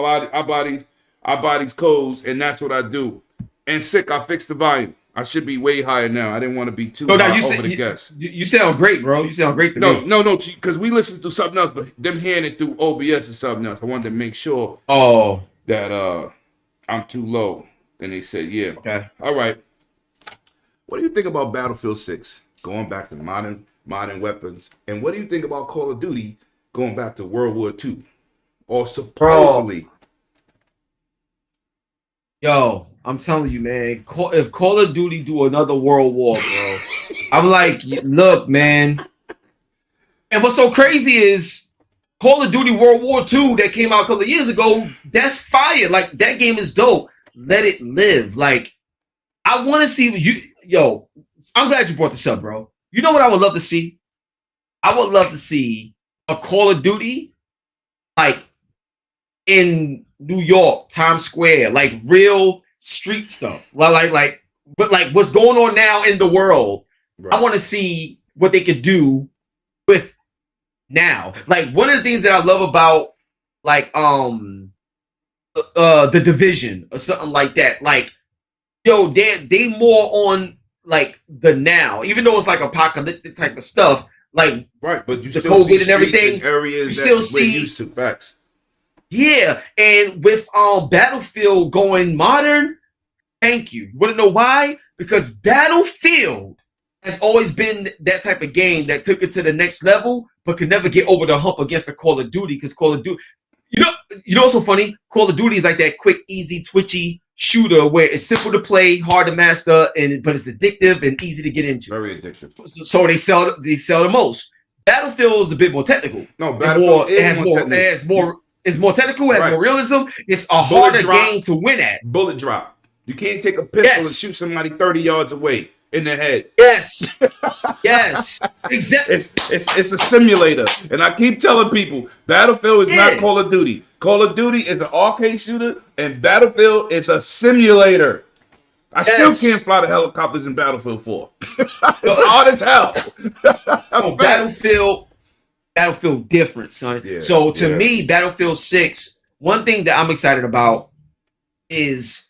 I buy these codes, and that's what I do. And sick, I fixed the volume. I should be way higher now. I didn't want to be too high over the guests. You sound great, bro. You sound great to me. No, because we listened to something else, but them hearing it through OBS is something else. I wanted to make sure that I'm too low. And they said, yeah. Okay. All right. What do you think about Battlefield 6 going back to modern weapons? And what do you think about Call of Duty going back to World War II? Or supposedly. Yo, I'm telling you, man. If Call of Duty do another World War, bro, I'm like, look, man. And what's so crazy is Call of Duty World War II that came out a couple of years ago, that's fire. Like, that game is dope. Let it live. Like, I want to see you. Yo, I'm glad you brought this up, bro. You know what I would love to see? I would love to see a Call of Duty, like, in New York, Times Square, like real street stuff. But what's going on now in the world. Right. I want to see what they could do with now. Like, one of the things that I love about like The Division or something like that. Like, yo, they more on like the now, even though it's like apocalyptic type of stuff. Like, right, but you the still COVID see and everything. Areas you still see we're used to. Facts. Yeah, and with Battlefield going modern, thank you. You want to know why? Because Battlefield has always been that type of game that took it to the next level, but could never get over the hump against a Call of Duty. Because Call of Duty, you know what's so funny? Call of Duty is like that quick, easy, twitchy shooter where it's simple to play, hard to master, but it's addictive and easy to get into. Very addictive. So they sell the most. Battlefield is a bit more technical. No, Battlefield It's more technical, it has more realism. It's a harder game to win at. Bullet drop. You can't take a pistol and shoot somebody 30 yards away in the head. Yes. Yes. Exactly. It's a simulator. And I keep telling people, Battlefield is not Call of Duty. Call of Duty is an arcade shooter, and Battlefield is a simulator. I still can't fly the helicopters in Battlefield 4. It's hard as hell. Battlefield different, son. Yeah, so to me, Battlefield 6, one thing that I'm excited about is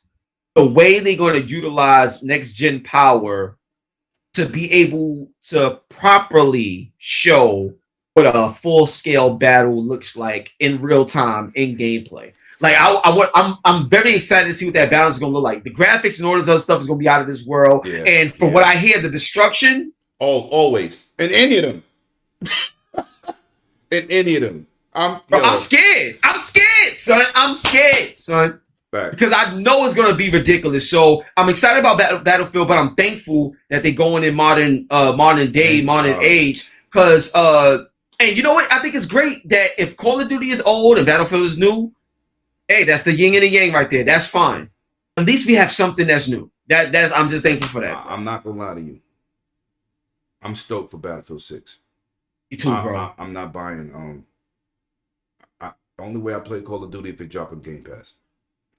the way they're going to utilize next gen power to be able to properly show what a full scale battle looks like in real time in gameplay. Like I'm very excited to see what that balance is going to look like. The graphics and all this other stuff is going to be out of this world. Yeah, and from what I hear, the destruction. Always. And any of them. in any of them. Bro, I'm scared. I'm scared, son. I'm scared, son. Back. Because I know it's gonna be ridiculous. So I'm excited about Battlefield, but I'm thankful that they're going in modern age. Because and you know what? I think it's great that if Call of Duty is old and Battlefield is new, hey, that's the yin and the yang right there. That's fine. At least we have something that's new. That's I'm just thankful for that. I'm not gonna lie to you. I'm stoked for Battlefield 6. Me too, bro. I'm not buying. The only way I play Call of Duty if it drop on Game Pass.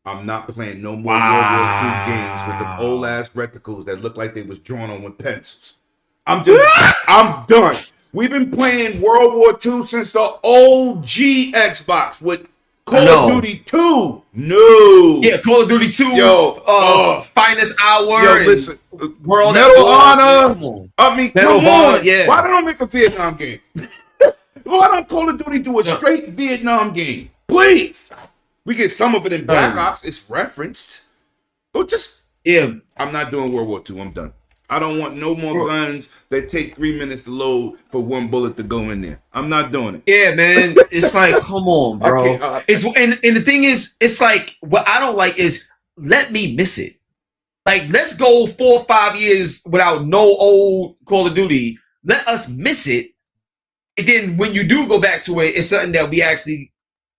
I'm not playing no more World War II games with the old ass reticles that look like they was drawn on with pencils. I'm done. We've been playing World War II since the OG Xbox with Call of Duty 2. No. Yeah, Call of Duty 2. Yo, Finest Hour. Yo, listen. World Medal of Honor. Medal of Honor, yeah. Why don't make a Vietnam game? Why don't Call of Duty do a straight Vietnam game? Please. We get some of it in Black Ops. It's referenced. But I'm not doing World War II. I'm done. I don't want no more guns that take 3 minutes to load for one bullet to go in there. I'm not doing it. Yeah, man. It's like, come on, bro. And the thing is, it's like, what I don't like is let me miss it. Like, let's go 4 or 5 years without no old Call of Duty. Let us miss it. And then when you do go back to it, it's something that we actually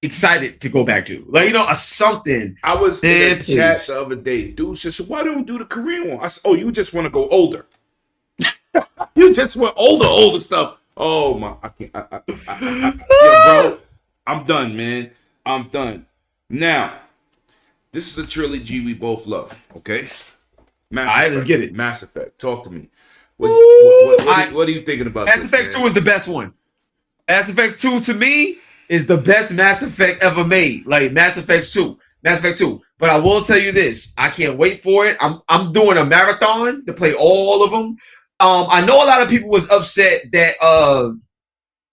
excited to go back to. Like, you know, something. I was in the chat the other day. Dude said, so why don't you do the Korean one? I said, oh, you just want to go older. You just want older stuff. Oh, my. I can't. Yo, bro, I'm done, man. I'm done. Now, this is a trilogy we both love, okay? All right, let's get it. Mass Effect. Talk to me. What are you thinking about Mass Effect 2 is the best one. Mass Effect 2 to me is the best Mass Effect ever made. Like Mass Effect 2. But I will tell you this. I can't wait for it. I'm doing a marathon to play all of them. I know a lot of people was upset that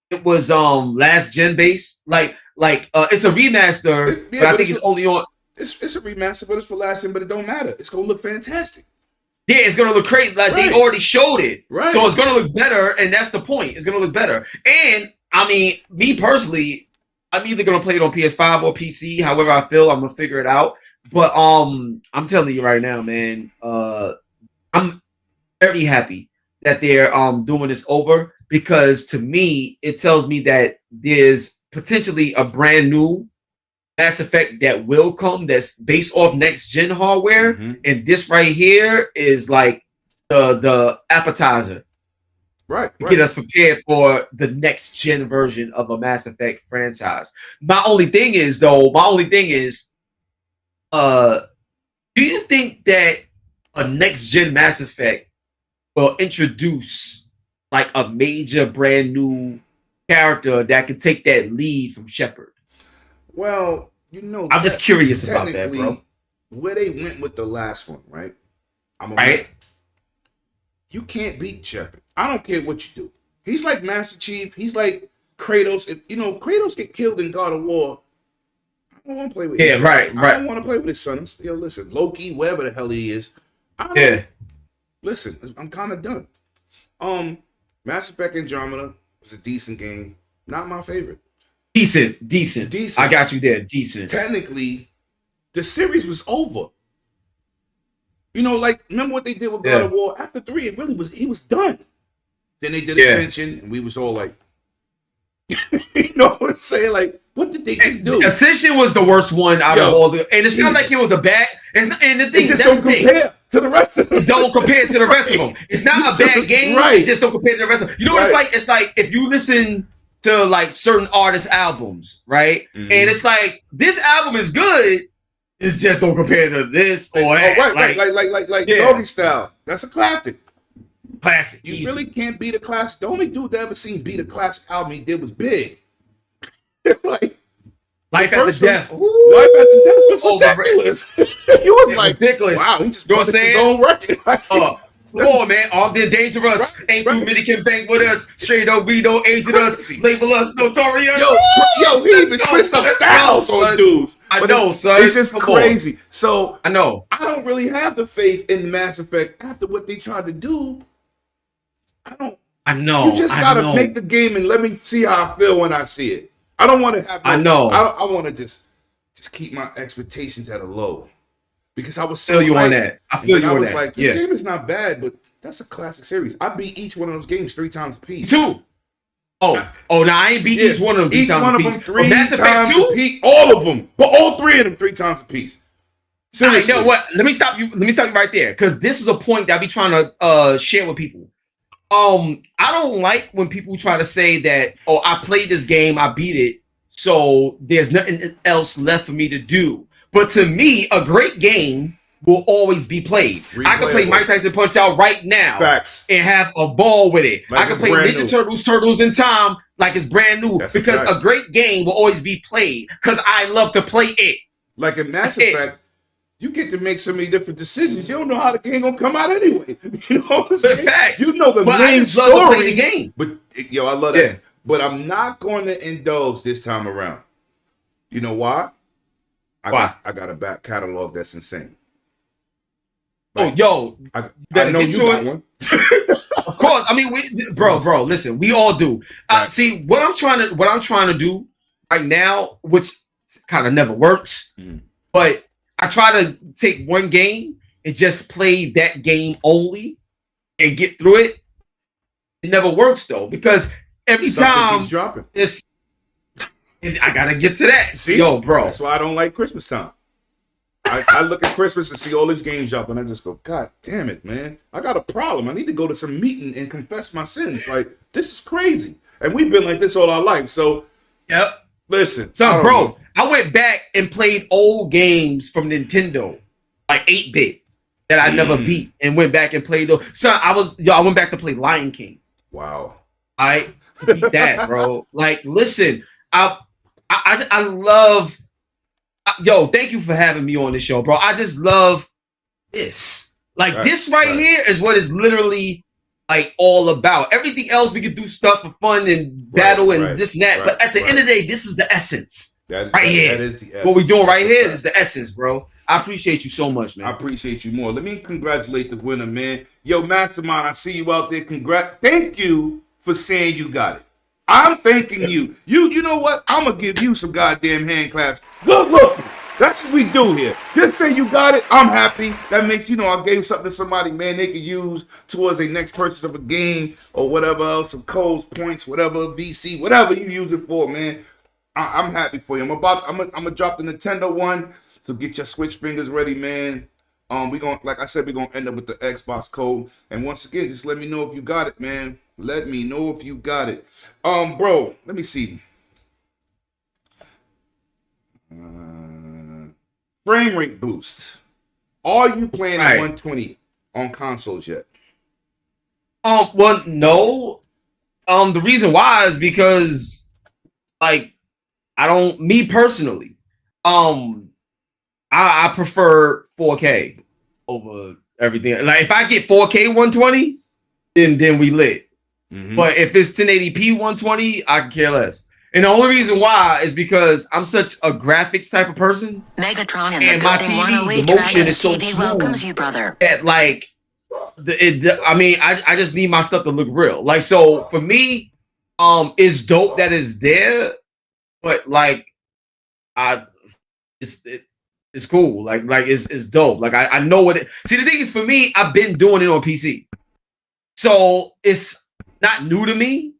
it was last gen based. Like it's a remaster, but I think it's only on it's a remaster, but it's for last gen, but it don't matter. It's gonna look fantastic. Yeah, it's gonna look crazy. Like they already showed it. Right. So it's gonna look better, and that's the point. It's gonna look better. And I mean, me personally, I'm either gonna play it on PS5 or PC. However I feel, I'm gonna figure it out. But I'm telling you right now, man, I'm very happy that they're doing this over, because to me, it tells me that there's potentially a brand new Mass Effect that will come that's based off next gen hardware, and this right here is like the appetizer. Right. Get us prepared for the next gen version of a Mass Effect franchise. My only thing is, do you think that a next gen Mass Effect will introduce like a major brand new character that can take that lead from Shepard? Well, you know, I'm just curious about that, bro. Where they went with the last one, right? You can't beat Shepard. I don't care what you do. He's like Master Chief. He's like Kratos. If Kratos get killed in God of War, I don't want to play with him. Right. I don't want to play with his son. Listen, Loki, wherever the hell he is. Listen, I'm kind of done. Mass Effect Andromeda was a decent game. Not my favorite. Decent. I got you there. Decent. Technically, the series was over. Like, remember what they did with God of War? After 3, he was done. Then they did Ascension, and we was all like, you know what I'm saying? Like, what did they just do? Ascension was the worst one out of all the, and it's not like it was a bad. And the thing just don't compare to the rest of them. Don't compare to the rest of them. It's not a bad game. Right. It just don't compare to the rest of them. You know what it's like? It's like if you listen to like certain artists' albums, right? And it's like this album is good. It's just don't compare to this or that. Like Doggy Style. That's a classic. Classic. You really can't beat a classic. The only dude that ever seen beat a classic album he did was Big. Like Life After Death. Life After Death was ridiculous. He was like ridiculous. Wow, he just punished his own record. Come on, man. Armed and dangerous. Ain't too many can bang with us. Straight up, we don't agent us. Label us notorious. Yo, he even switched up styles on dudes. I know, son. It's just crazy. So I know. I don't really have the faith in Mass Effect after what they tried to do. I know. You just gotta make the game and let me see how I feel when I see it. I don't want to have. I know. I want to just keep my expectations at a low because I was so feel you on hyped. that. I feel you on that. I was like, this game is not bad, but that's a classic series. I beat each one of those games 3 times a piece. Too. Now I ain't beat each one of them 3 times a piece. Each one of them 3 times a piece. All of them, but all 3 of them 3 times a piece. Seriously. You know what? Let me stop you right there because this is a point that I be trying to share with people. I don't like when people try to say that, oh, I played this game, I beat it, so there's nothing else left for me to do. But to me, a great game will always be played. I can play Mike Tyson Punch Out right now. Facts. And have a ball with it. Like I can play Ninja Turtles in Time like it's brand new. That's because a great game will always be played because I love to play it. Like in Mass Effect, you get to make so many different decisions. You don't know how the game gonna come out anyway. You know what I'm saying? Facts. You know the main story. Love to play the game. But I love that. Yeah. But I'm not going to indulge this time around. You know why? I got a back catalog that's insane. Like, I know you got one. Of course. I mean, bro, listen, we all do. Right. See, what I'm trying to do right now, which kind of never works, but I try to take one game and just play that game only and get through it. It never works though, because every time keeps dropping. I gotta get to that. See? Yo, bro. That's why I don't like Christmas time. I look at Christmas and see all these games drop, and I just go, God damn it, man! I got a problem. I need to go to some meeting and confess my sins. Like, this is crazy, and we've been like this all our life. So, yep. Listen, I went back and played old games from Nintendo, like 8-bit that I never beat, and went back and played those. So I went back to play Lion King. Wow. To beat that, bro. Like, listen, I love. Thank you for having me on the show, bro. I just love this. Like, this right here is what is literally like all about. Everything else we can do stuff for fun and battle and this and that. But at the end of the day, this is the essence. Here. That is the essence. What we're doing right here is the essence, bro. I appreciate you so much, man. I appreciate you more. Let me congratulate the winner, man. Yo, Mastermind, I see you out there. Thank you for saying you got it. I'm thanking you. You know what? I'm going to give you some goddamn hand claps. Good looking. That's what we do here. Just say you got it. I'm happy. That makes, I gave something to somebody, man, they could use towards their next purchase of a game or whatever else, some codes, points, whatever, VC, whatever you use it for, man. I'm happy for you. I'm gonna drop the Nintendo one, so get your Switch fingers ready, man. Like I said, we're gonna end up with the Xbox code. And once again, just let me know if you got it, man. Let me know if you got it. Bro, let me see. Frame rate boost. Are you playing at 120 on consoles yet? Well, no. The reason why is because, like, me personally, I prefer 4K over everything. Like, if I get 4K 120, then we lit. But if it's 1080p 120, I can care less. And the only reason why is because I'm such a graphics type of person. Megatron and my TV, the motion is so smooth you, brother. that, like, I just need my stuff to look real. Like, so for me, it's dope that it's there, but like, it's cool. Like it's dope. Like I know what it. See, the thing is, for me, I've been doing it on PC, so it's not new to me.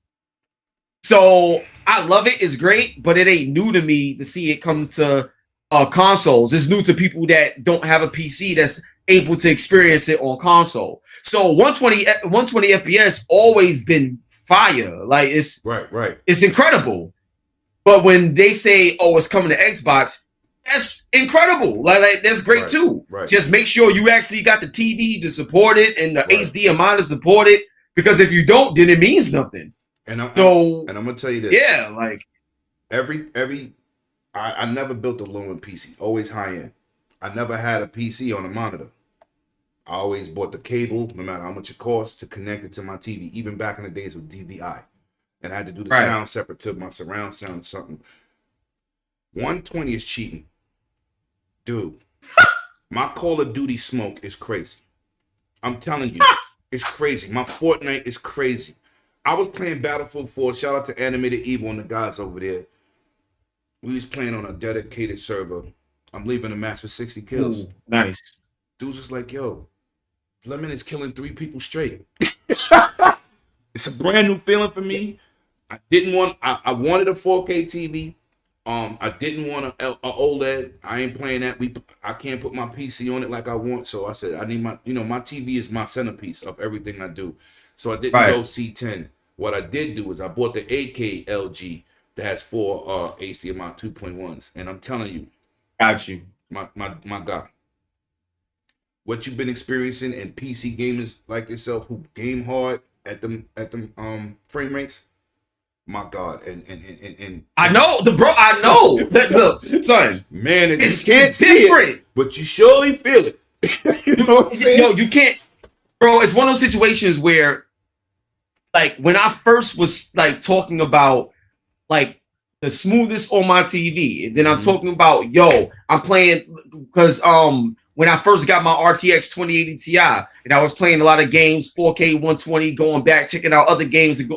So I love it. It's great, but it ain't new to me to see it come to consoles. It's new to people that don't have a PC that's able to experience it on console. So 120 FPS always been fire. Like it's right. It's incredible. But when they say, "Oh, it's coming to Xbox," that's incredible. Like that's great too. Right. Just make sure you actually got the TV to support it and the HDMI to support it. Because if you don't, then it means nothing. And I'm gonna tell you this. Yeah, like I never built a low-end PC. Always high-end. I never had a PC on a monitor. I always bought the cable, no matter how much it cost, to connect it to my TV. Even back in the days with DVI, and I had to do the sound separate to my surround sound. Something 120 is cheating, dude. My Call of Duty smoke is crazy. I'm telling you, it's crazy. My Fortnite is crazy. I was playing Battlefield 4. Shout out to Animated Evil and the guys over there. We was playing on a dedicated server. I'm leaving the match with 60 kills. Ooh, nice. Dude's just like, yo, Lemon is killing 3 people straight. It's a brand new feeling for me. I wanted a 4K TV. I didn't want a OLED. I ain't playing that. I can't put my PC on it like I want. So I said, I need my TV is my centerpiece of everything I do. So I didn't go C10. What I did do is I bought the 8K LG that has 4 HDMI 2.1s. And I'm telling you, got you. My God. What you've been experiencing in PC gamers like yourself who game hard at them frame rates, my God, and I know I know that. Look, son, man, you it's can't see different. it, but you surely feel it. You know what I'm saying? No, you can't, bro. It's one of those situations where, like, when I first was like talking about like the smoothest on my TV, and then I'm talking about, yo, I'm playing because when I first got my RTX 2080 Ti, and I was playing a lot of games, 4K 120, going back, checking out other games, and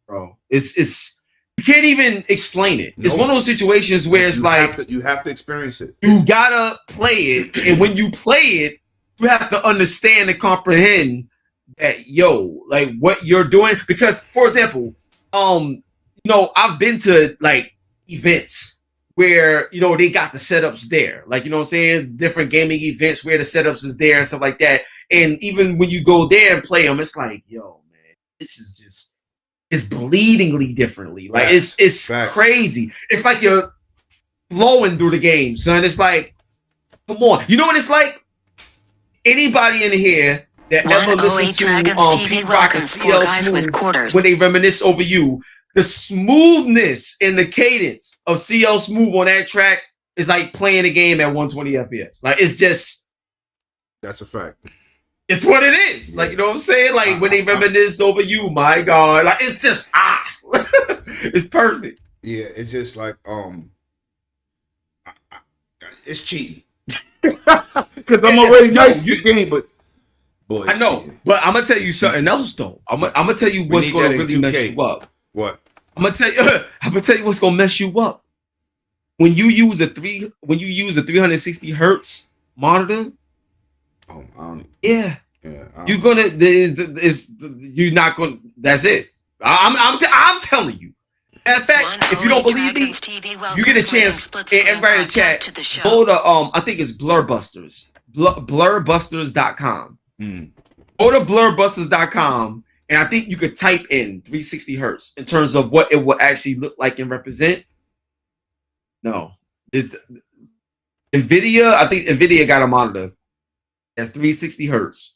bro, it's you can't even explain it. It's one of those situations where it's like you have to experience it. You gotta play it, and when you play it, you have to understand and comprehend that, yo, like what you're doing. Because, for example, I've been to like events where, they got the setups there. Like, you know what I'm saying? Different gaming events where the setups is there and stuff like that. And even when you go there and play them, it's like, yo, man, this is just, it's bleedingly differently. Like, it's crazy. It's like you're flowing through the game, son. It's like, come on. You know what it's like? Anybody in here that ever listened to Pete Rock and CL Smooth when they reminisce over you, the smoothness and the cadence of CL Smooth on that track is like playing a game at 120 FPS. Like, it's just, that's a fact. It's what it is. Yeah. Like, you know what I'm saying? Like, when they reminisce over you, my God, like, it's just it's perfect. Yeah, it's just like it's cheating because I'm already nice the game, but boy, I know. Cheating. But I'm gonna tell you something else though. I'm gonna tell you what's gonna really mess you up. What? I'm gonna tell you what's gonna mess you up. When you use a 360 hertz monitor. Oh, I don't. Yeah. You're gonna. You're not gonna. That's it. I'm telling you. Matter of fact, if you don't believe me, you get a chance. Everybody in the chat, go to I think it's Blurbusters. Blurbusters.com. Go to Blurbusters.com. And I think you could type in 360 hertz in terms of what it will actually look like and represent. No, it's NVIDIA. I think NVIDIA got a monitor that's 360 hertz.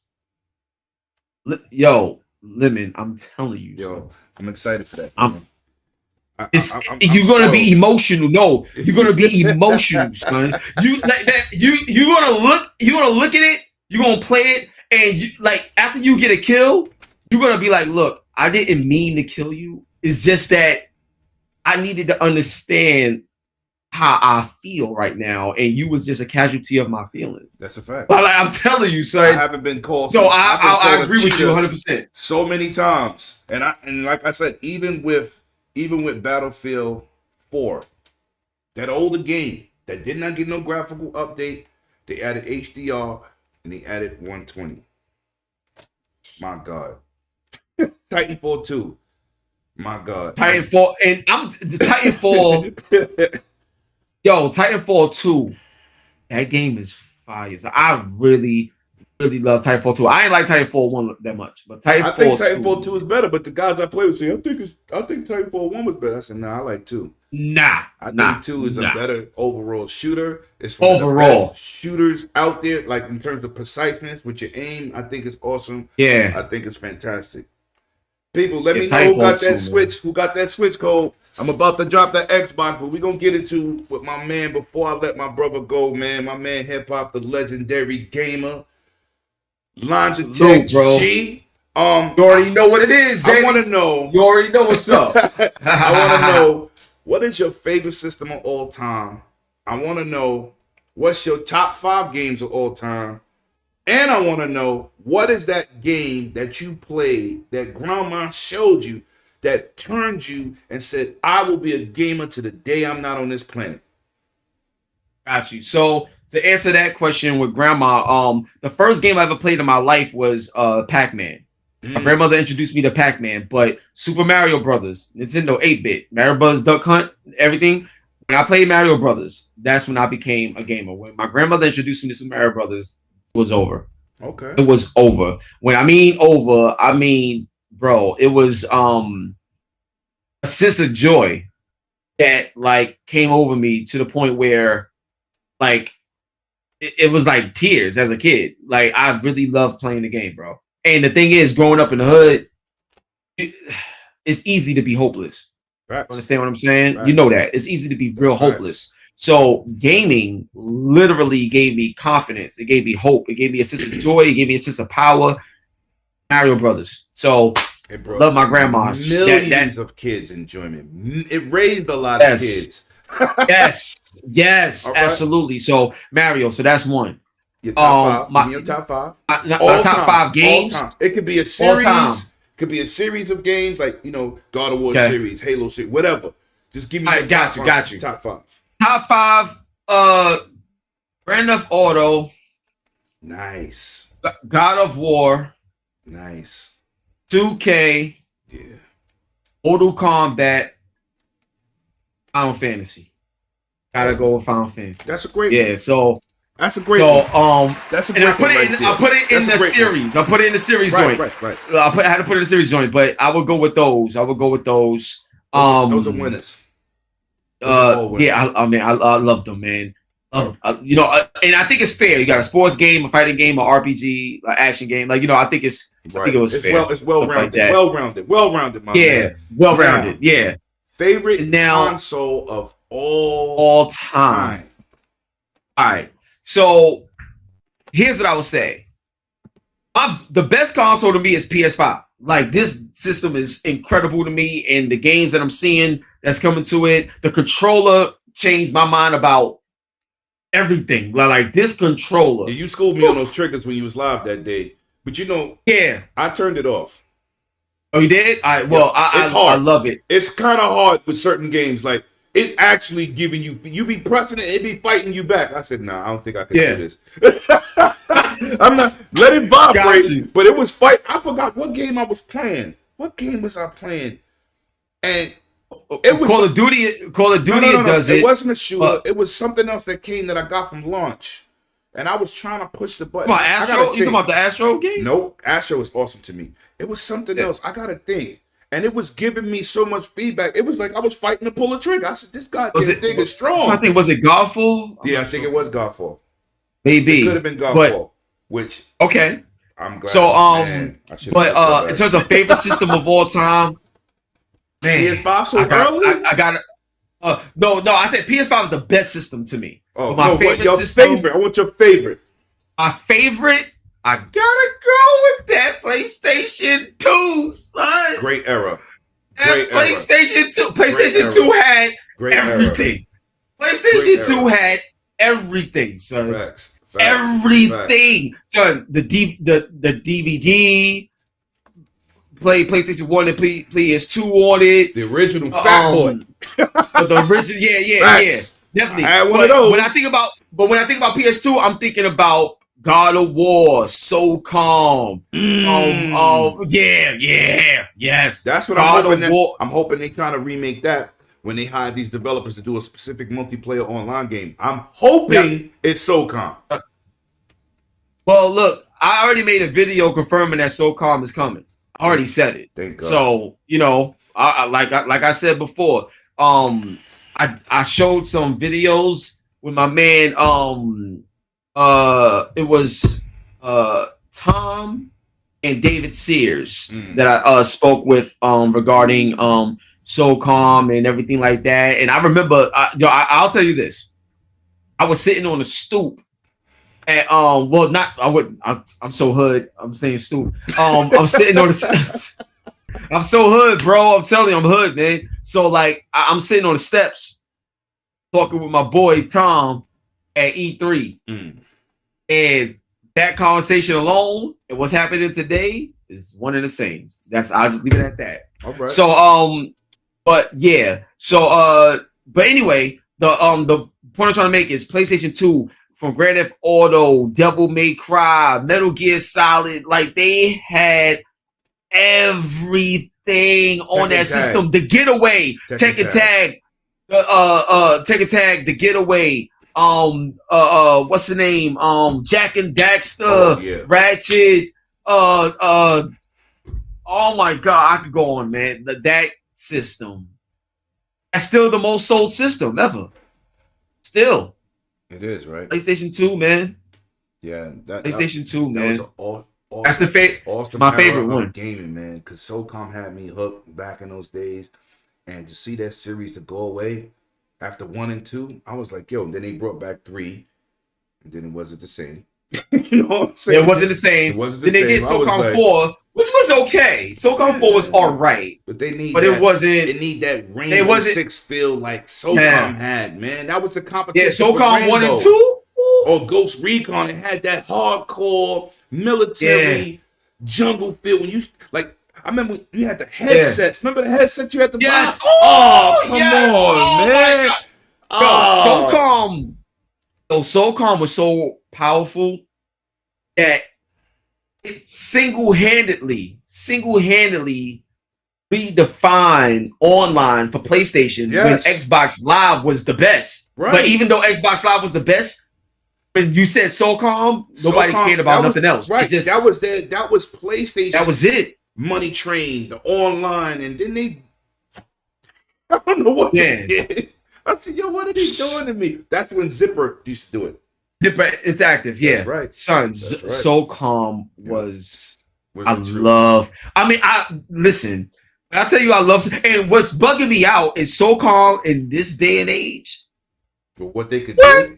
Yo, Lemon, I'm telling you. Yo, I'm excited for that. You're gonna be emotional. No, you're gonna be emotional, son. You're gonna look at it. You're gonna play it, and you like after you get a kill. You're going to be like, look, I didn't mean to kill you. It's just that I needed to understand how I feel right now. And you was just a casualty of my feelings. That's a fact. But like, I'm telling you, son. I haven't been called. No, I agree with you 100%. So many times. And like I said, even with Battlefield 4, that older game that did not get no graphical update, they added HDR and they added 120. My God. Titanfall 2. My God. Titanfall, and I'm the Titanfall. Yo, Titanfall 2. That game is fire. So I really love Titanfall 2. I ain't like Titanfall 1 that much, but I think Titanfall 2 is better. But the guys I play with say, I think Titanfall 1 was better. I said, nah, I like 2. I think 2 is a better overall shooter. It's one of the best shooters out there, like in terms of preciseness with your aim. I think it's awesome. Yeah, I think it's fantastic. People, let me know who got that Switch. Who got that Switch code? I'm about to drop that Xbox, but we're going to get into with my man before I let my brother go, man. My man Hip Hop, the legendary gamer. LOGITEK G. You already know what it is, baby. I want to know. You already know what's up. I want to know, what is your favorite system of all time? I want to know, what's your top 5 games of all time? And I want to know, what is that game that you played that grandma showed you that turned you and said, I will be a gamer to the day I'm not on this planet? Got you. So to answer that question with grandma, the first game I ever played in my life was Pac-Man. My grandmother introduced me to Pac-Man, but Super Mario Brothers, Nintendo 8-bit, Mario Brothers Duck Hunt, everything. When I played Mario Brothers, that's when I became a gamer. When my grandmother introduced me to Super Mario Brothers, it was over. Okay. It was over. When I mean over, I mean, bro, it was a sense of joy that like came over me to the point where like it was like tears as a kid. Like I really loved playing the game, bro. And the thing is, growing up in the hood, it's easy to be hopeless. Right. Understand what I'm saying? Right. You know that. It's easy to be real hopeless. So gaming literally gave me confidence. It gave me hope. It gave me a sense of joy. It gave me a sense of power. Mario Brothers. So love my grandma. Millions of kids enjoyment. It raised a lot of kids. yes, right. Absolutely. So Mario. So that's one. Your top five. Your top five. My top 5 games. It could be a series. Could be a series of games like God of War series, Halo series, whatever. Just give me. Got you. Top 5. Top 5. Grand Theft Auto. Nice. God of War. Nice. 2K. Yeah. Mortal Kombat. Final Fantasy. Gotta go with Final Fantasy. That's a great. Yeah. So. That's a great. That's a great. And I put it in the series. I put it in the series joint. Right. I had to put it in the series joint, but I would go with those. Those are winners. Yeah. I mean, I love them, man. And I think it's fair. You got a sports game, a fighting game, an RPG, an action game. Like I think it's. I think it was fair. It's well rounded. Well rounded. Well rounded. Yeah. Favorite console of all time. All right. So here's what I would say. The best console to me is PS5. Like this system is incredible to me, and the games that I'm seeing that's coming to it, the controller changed my mind about everything. Like this controller. Yeah, you schooled me on those triggers when you was live that day, but I turned it off. Oh, you did? It's hard. I love it. It's kind of hard with certain games, like. It actually giving you be pressing it be fighting you back. I said, nah, I don't think I can do this. I'm not let it vibrate, but it was fight. I forgot what game I was playing. What game was I playing? And it was Call of Duty. Call of Duty does it. It wasn't a shooter. It was something else that came that I got from launch. And I was trying to push the button. Come on, Astro? You talking about the Astro game? Nope. Astro was awesome to me. It was something else. I gotta think. And it was giving me so much feedback. It was like I was fighting to pull a trigger. I said, this goddamn thing is strong. I think, was it Godfall? Yeah, I think it was Godfall. Maybe. It could have been Godfall. Which, okay. I'm glad. So, but in terms of favorite system of all time, man. PS5 so early? I got it. No, I said PS5 is the best system to me. Oh, my favorite. I want your favorite. My favorite, I gotta go with that PlayStation 2, son. Great era. PlayStation 2. PlayStation 2 had everything. PlayStation 2 had everything, son. Facts. Everything, son. The DVD. Play PlayStation 1 and PS2 on it. The original Fat Boy. The original, yeah. Definitely. I had one of those. When I think about PS2, I'm thinking about God of War, SOCOM. Yes. That's what I'm hoping. I'm hoping they kind of remake that when they hire these developers to do a specific multiplayer online game. I'm hoping it's SOCOM. Well, look, I already made a video confirming that SOCOM is coming. I already said it. Thank God. So like I said before, I showed some videos with my man. It was Tom and David Sears that I spoke with regarding SOCOM and everything like that. And I remember, I'll tell you this: I was sitting on a stoop. And, I'm so hood. I'm saying stoop. I'm sitting on the. I'm so hood, bro. I'm telling you, I'm hood, man. So like, I'm sitting on the steps, talking with my boy Tom at E3, and that conversation alone and what's happening today is one and the same. I'll just leave it at that. All right. So but yeah. So but anyway, the point I'm trying to make is PlayStation 2 from Grand Theft Auto, Devil May Cry, Metal Gear Solid, like they had everything on that system. The Getaway, Tekken Tag, Tekken Tag, The Getaway, what's the name? Jack and Daxter, Ratchet, oh my god, I could go on, man. That system. That's still the most sold system ever. Still. It is, right? PlayStation 2, man. Yeah, PlayStation 2, man. That was awesome, that's the awesome my favorite one. Gaming, man, because SOCOM had me hooked back in those days, and to see that series to go away after 1 and 2, I was like, yo. Then they brought back 3, and then it wasn't the same. You know what I'm saying? It wasn't the same. Then they did SOCOM 4, which was okay. SOCOM 4 was all right, but they need. But it wasn't. They need that Rainbow Six feel like SOCOM had, man. That was a competition. Yeah, SOCOM 1 and 2. Or Ghost Recon, it had that hardcore military jungle feel. When you like, I remember you had the headsets. Remember the headsets you had to buy? Oh, come on, man. SOCOM was so powerful that it single-handedly redefined online for PlayStation when Xbox Live was the best. Right. But even though Xbox Live was the best, when you said SOCOM, nobody cared about nothing else. Right. That was PlayStation. That was it. Money Train, the online, and then they, I don't know what they did. I said, yo, what are they doing to me? That's when Zipper used to do it. Zipper Interactive, yeah. That's right. Son, SOCOM was, listen, when I tell you I love, and what's bugging me out is SOCOM in this day and age. For what they could do.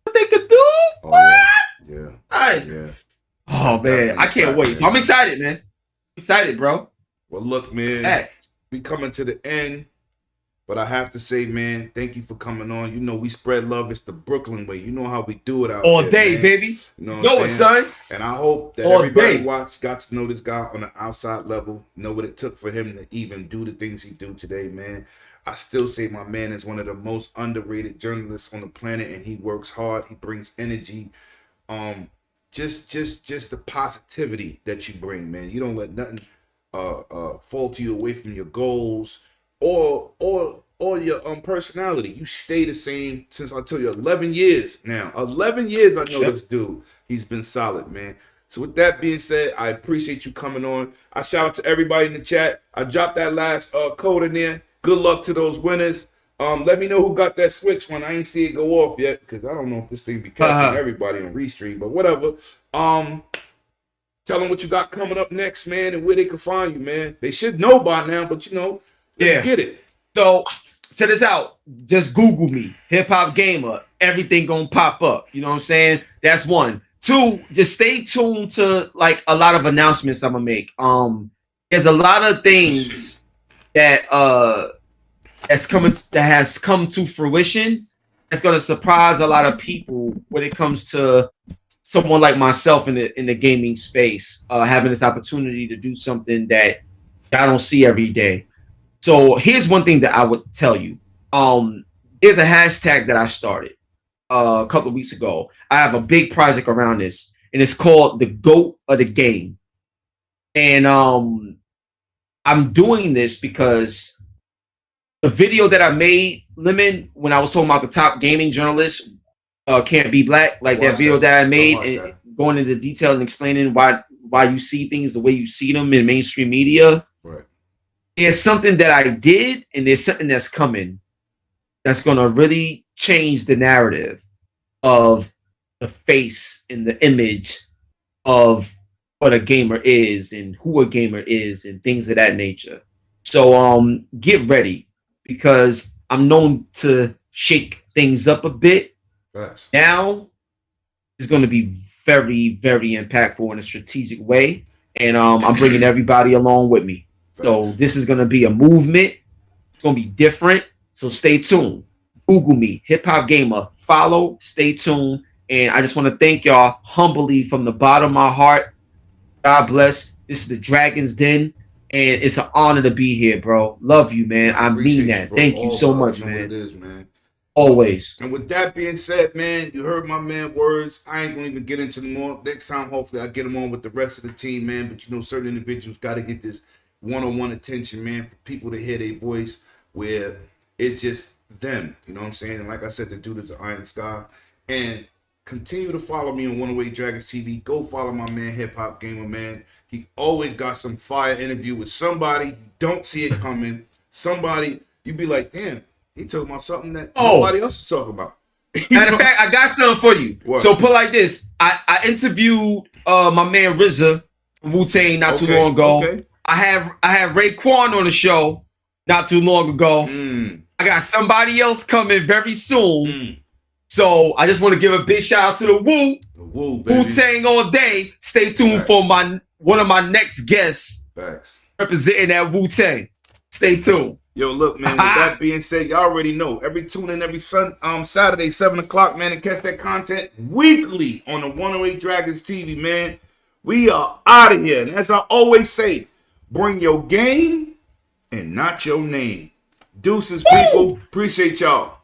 What they could do? Oh, yeah. Oh, man, I can't wait. So I'm excited, man. Excited, bro. Well, look, man, we coming to the end, but I have to say, man, thank you for coming on. You know, we spread love. It's the Brooklyn way. You know how we do it out all there, day, man. Baby. You know Go it, son. And I hope that everybody got to know this guy on the outside level, know what it took for him to even do the things he do today, man. I still say my man is one of the most underrated journalists on the planet, and he works hard. He brings energy. Just the positivity that you bring, man. You don't let nothing falter you away from your goals or your personality. You stay the same since I told you 11 years now. 11 years I know this dude. He's been solid, man. So with that being said, I appreciate you coming on. I shout out to everybody in the chat. I dropped that last code in there. Good luck to those winners. Let me know who got that Switch one. I ain't see it go off yet because I don't know if this thing be catching everybody on Restream, but whatever. Tell them what you got coming up next, man, and where they can find you, man. They should know by now, but you know, let's get it. So check this out. Just Google me, Hip Hop Gamer. Everything gonna pop up. You know what I'm saying? That's one. Two, just stay tuned to like a lot of announcements I'm gonna make. There's a lot of things that has come to fruition. It's gonna surprise a lot of people when it comes to someone like myself in the gaming space, having this opportunity to do something that I don't see every day. So here's one thing that I would tell you. There's a hashtag that I started a couple of weeks ago. I have a big project around this, and it's called the GOAT of the Game. And I'm doing this because the video that I made, Lemon, when I was talking about the top gaming journalists can't be black, like that video that I made, and going into detail and explaining why you see things the way you see them in mainstream media. Right. There's something that I did, and there's something that's coming that's going to really change the narrative of the face and the image of what a gamer is and who a gamer is and things of that nature. So get ready, because I'm known to shake things up a bit. Facts. Now is going to be very, very impactful in a strategic way, and I'm bringing everybody along with me. So this is going to be a movement. It's going to be different. So stay tuned. Google me, Hip Hop Gamer. Follow. Stay tuned. And I just want to thank y'all humbly from the bottom of my heart. God bless. This is the Dragon's Den. And it's an honor to be here, bro. Love you, man. I mean that. Thank you so much, man. It is, man. Always. And with that being said, man, you heard my man words. I ain't gonna even get into them more. Next time, hopefully, I get them on with the rest of the team, man. But you know, certain individuals got to get this one-on-one attention, man, for people to hear their voice where it's just them. You know what I'm saying? And like I said, the dude is an Iron Sky. And continue to follow me on 108 Dragons TV. Go follow my man, Hip Hop Gamer, man. He always got some fire interview with somebody. You don't see it coming. Somebody, you be like, damn, he talking about something that nobody else is talking about. Matter of fact, I got something for you. What? So put like this. I interviewed my man RZA from Wu-Tang not too long ago. Okay. I have Raekwon on the show not too long ago. I got somebody else coming very soon. So I just want to give a big shout out to the Wu-Tang all day. Stay tuned for one of my next guests representing that Wu-Tang. Stay tuned. Yo, look, man, with that being said, y'all already know. Tune in every Saturday, 7 o'clock, man, and catch that content weekly on the 108 Dragons TV, man. We are out of here. And as I always say, bring your game and not your name. Deuces, people. Appreciate y'all.